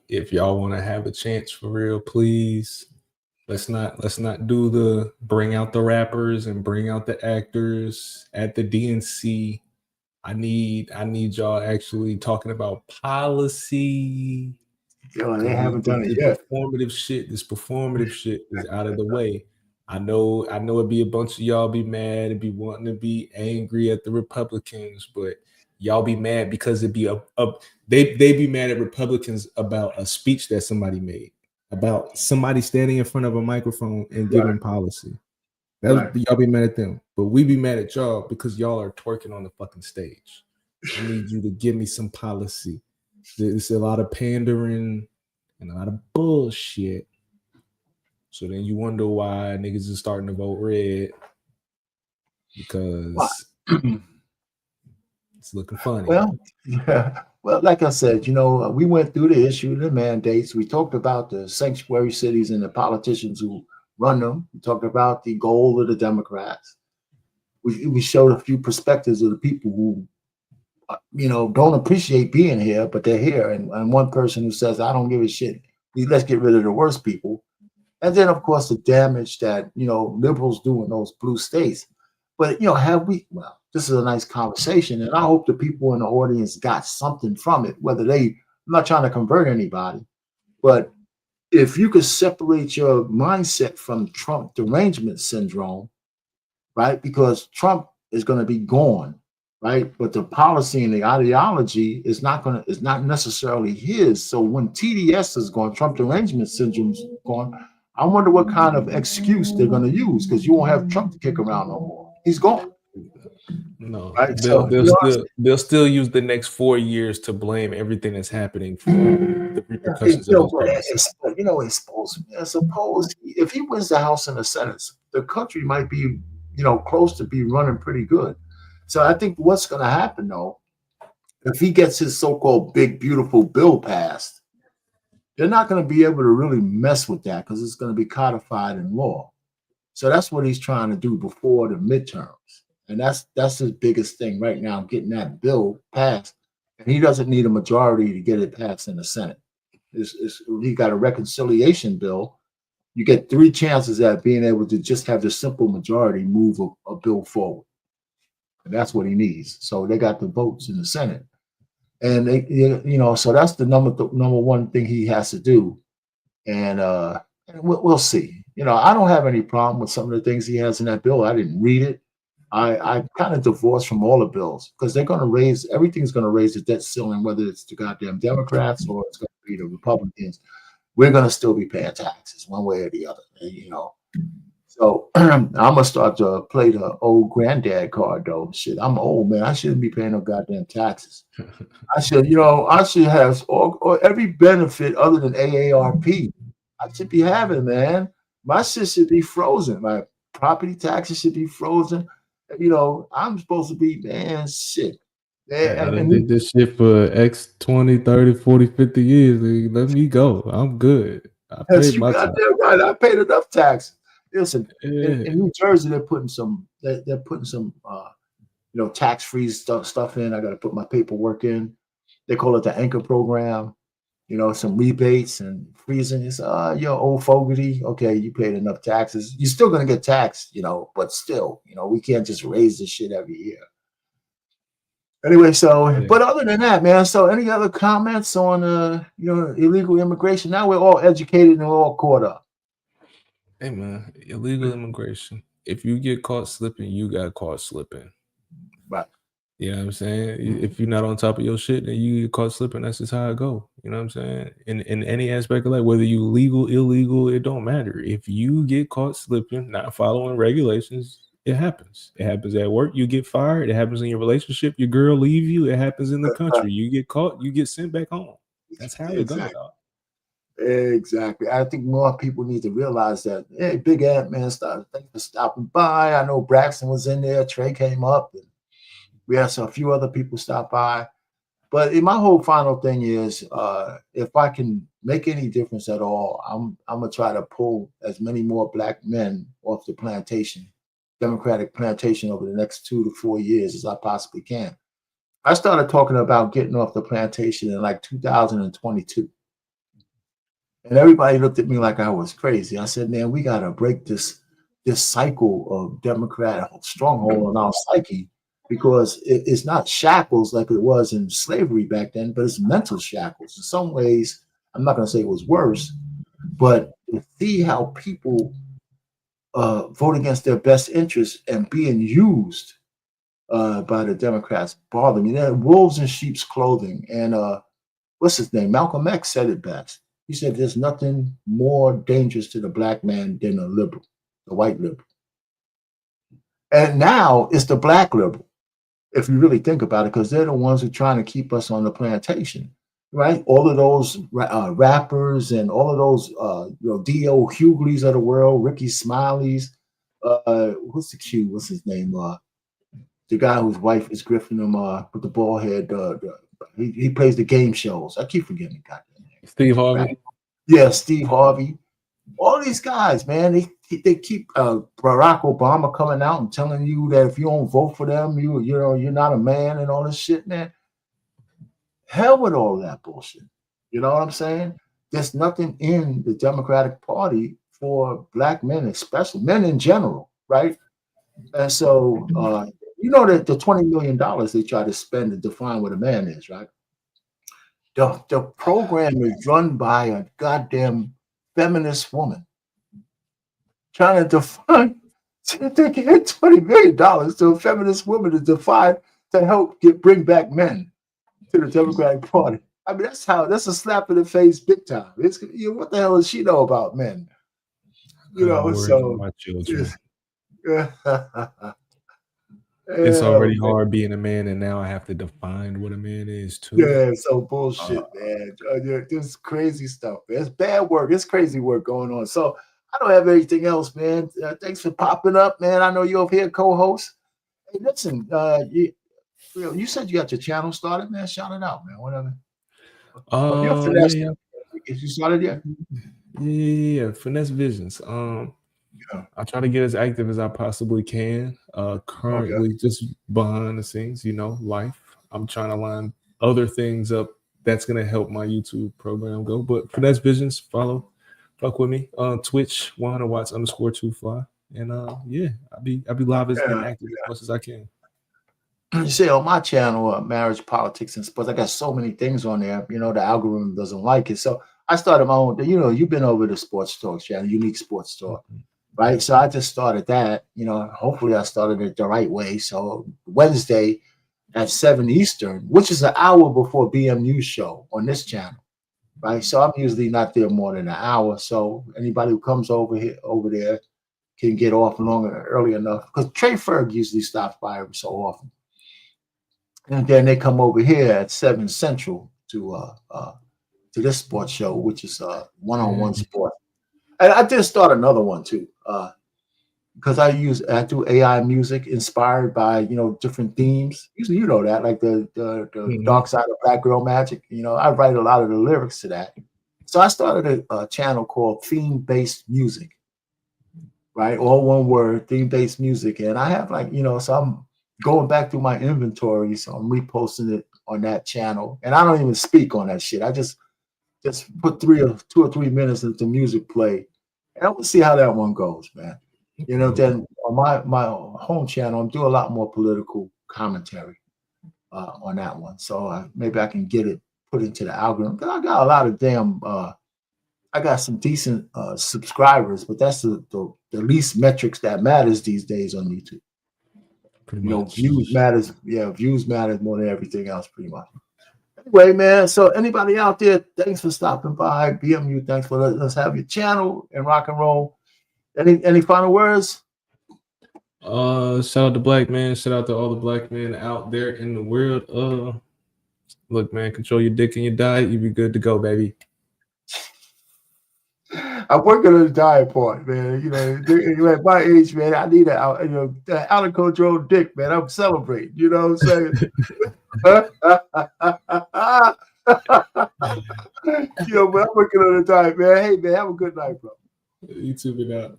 if y'all want to have a chance for real, please. Let's not do the bring out the rappers and bring out the actors at the DNC. I need y'all actually talking about policy.
Yo, they haven't done it yet.
This performative shit is out of the way. I know it'd be a bunch of y'all be mad and be wanting to be angry at the Republicans, but y'all be mad because it'd be they be mad at Republicans about a speech that somebody made, about somebody standing in front of a microphone and giving policy. Y'all be mad at them, but we be mad at y'all because y'all are twerking on the fucking stage. I need you to give me some policy. There's a lot of pandering and a lot of bullshit. So then you wonder why niggas is starting to vote red, because it's looking funny.
Well, like I said, we went through the issue of the mandates. We talked about the sanctuary cities and the politicians who run them. We talked about the goal of the Democrats. We showed a few perspectives of the people who, don't appreciate being here, but they're here. And one person who says, I don't give a shit. Let's get rid of the worst people. And then, of course, the damage that, liberals do in those blue states. But, well, this is a nice conversation. And I hope the people in the audience got something from it, I'm not trying to convert anybody, but if you could separate your mindset from Trump derangement syndrome, right? Because Trump is going to be gone, right? But the policy and the ideology is not necessarily his. So when TDS is gone, Trump derangement syndrome is gone, I wonder what kind of excuse they're going to use, because you won't have Trump to kick around no more. He's gone.
No,
right?
they'll still use the next 4 years to blame everything that's happening for the repercussions of his policy.
Suppose if he wins the House and the Senate, the country might be, close to be running pretty good. So I think what's going to happen, though, if he gets his so-called big, beautiful bill passed, they're not going to be able to really mess with that because it's going to be codified in law. So that's what he's trying to do before the midterms. And that's his biggest thing right now, getting that bill passed. And he doesn't need a majority to get it passed in the Senate. He got a reconciliation bill. You get 3 chances at being able to just have the simple majority move a bill forward. And that's what he needs. So they got the votes in the Senate. And so that's the number one thing he has to do. And we'll see. I don't have any problem with some of the things he has in that bill. I didn't read it. I kind of divorced from all the bills because everything's going to raise the debt ceiling, whether it's the goddamn Democrats or it's going to be the Republicans. We're going to still be paying taxes one way or the other, So I'm going to start to play the old granddad card, though. Shit, I'm old, man. I shouldn't be paying no goddamn taxes. I should have every benefit other than AARP. I should be having, man. My shit should be frozen. My property taxes should be frozen. I'm supposed to be, man, shit.
I done did this shit for X 20, 30, 40, 50 years. Let me go. I'm good. I paid my tax.
Right. I paid enough tax. Listen, in New Jersey, they're putting some tax-free stuff in. I got to put my paperwork in. They call it the anchor program. Some rebates and freezing. It's you're old fogarty. Okay, you paid enough taxes. You're still gonna get taxed, but still, we can't just raise this shit every year. Anyway, but other than that, man, so any other comments on illegal immigration? Now we're all educated and we're all caught up.
Hey man, illegal immigration. If you get caught slipping, you got caught slipping.
Right.
You know what I'm saying? If you're not on top of your shit, then you get caught slipping. That's just how it go. You know what I'm saying? In any aspect of life, whether you legal, illegal, it don't matter. If you get caught slipping, not following regulations, it happens. It happens at work. You get fired. It happens in your relationship. Your girl leave you. It happens in the country. You get caught. You get sent back home. That's how it goes.
Exactly. I think more people need to realize that. Hey, Big Ant Man, thanks for stopping by. I know Braxton was in there. Trey came up. And we had a few other people stop by. But my whole final thing is, if I can make any difference at all, I'm going to try to pull as many more black men off the plantation, Democratic plantation, over the next 2 to 4 years as I possibly can. I started talking about getting off the plantation in like 2022. And everybody looked at me like I was crazy. I said, man, we got to break this cycle of Democrat stronghold on our psyche, because it's not shackles like it was in slavery back then, but it's mental shackles. In some ways, I'm not going to say it was worse, but to see how people vote against their best interests and being used by the Democrats bother me. They're wolves in sheep's clothing. And what's his name? Malcolm X said it best. He said, there's nothing more dangerous to the black man than a liberal, the white liberal. And now it's the black liberal, if you really think about it, because they're the ones who are trying to keep us on the plantation, right? All of those rappers and all of those, D.O. Hugleys of the world, Ricky Smileys, what's the Q? What's his name? The guy whose wife is grifting him with the bald head. He plays the game shows. I keep forgetting the goddamn name.
Steve Harvey.
Yeah, Steve Harvey. All these guys, man, they keep Barack Obama coming out and telling you that if you don't vote for them, you're not a man and all this shit, man. Hell with all that bullshit. You know what I'm saying? There's nothing in the Democratic Party for black men, especially men in general, right? And so, you know that the $20 million they try to spend to define what a man is, right? The program is run by a goddamn feminist woman trying to define. They get $20 million to a feminist woman to define to help bring back men to the Democratic Party. I mean, that's a slap in the face, big time. It's what the hell does she know about men? You know, so
my children.
It's
already hard being a man, and now I have to define what a man is too.
Yeah, so bullshit, man. This crazy stuff, man. It's bad work. It's crazy work going on. So I don't have anything else, man. Thanks for popping up, man. I know you're over here, co-host. Hey, listen, you said you got your channel started, man. Shout it out, man. Whatever.
Yeah.
Is you started yet?
Yeah. Finesse Visions. I try to get as active as I possibly can. Currently, just behind the scenes, life. I'm trying to line other things up that's gonna help my YouTube program go. But Finesse Visions, fuck with me on Twitch, 100watts_2fly, and I'll be live and active as much as I can.
You say on my channel, marriage, politics, and sports, I got so many things on there. The algorithm doesn't like it, so I started my own. You've been over the Sports Talk channel, Unique Sports Talk. Right. So I just started that, hopefully I started it the right way. So Wednesday at 7 Eastern, which is an hour before BMU show on this channel. Right. So I'm usually not there more than an hour. So anybody who comes over there can get off early enough, because Trey Ferg usually stops by every so often. And then they come over here at 7 Central to this sports show, which is one-on-one sport. And I did start another one too, because I do AI music inspired by different themes. Usually, that, like the dark side of Black Girl Magic. I write a lot of the lyrics to that. So I started a channel called Theme Based Music, right? All one word, Theme Based Music, and I have so I'm going back through my inventory, so I'm reposting it on that channel, and I don't even speak on that shit. I just put 2 or 3 minutes into music play, and we'll see how that one goes, man. Then on my home channel, I'm doing a lot more political commentary on that one. So maybe I can get it put into the algorithm. Because I got a lot of I got some decent subscribers, but that's the least metrics that matters these days on YouTube. Views matters. Yeah, views matter more than everything else, pretty much. Anyway, man, so anybody out there, thanks for stopping by. BMU, thanks for letting us have your channel and rock and roll. Any final words?
Shout out to black man. Shout out to all the black men out there in the world. Look, man, control your dick and your diet. You be good to go, baby.
I'm working on the diet part, man. At my age, man, I need that out of control dick, man. I'm celebrating. You know what I'm saying? But I'm working on the diet, man. Hey, man, have a good night, bro.
You too, man.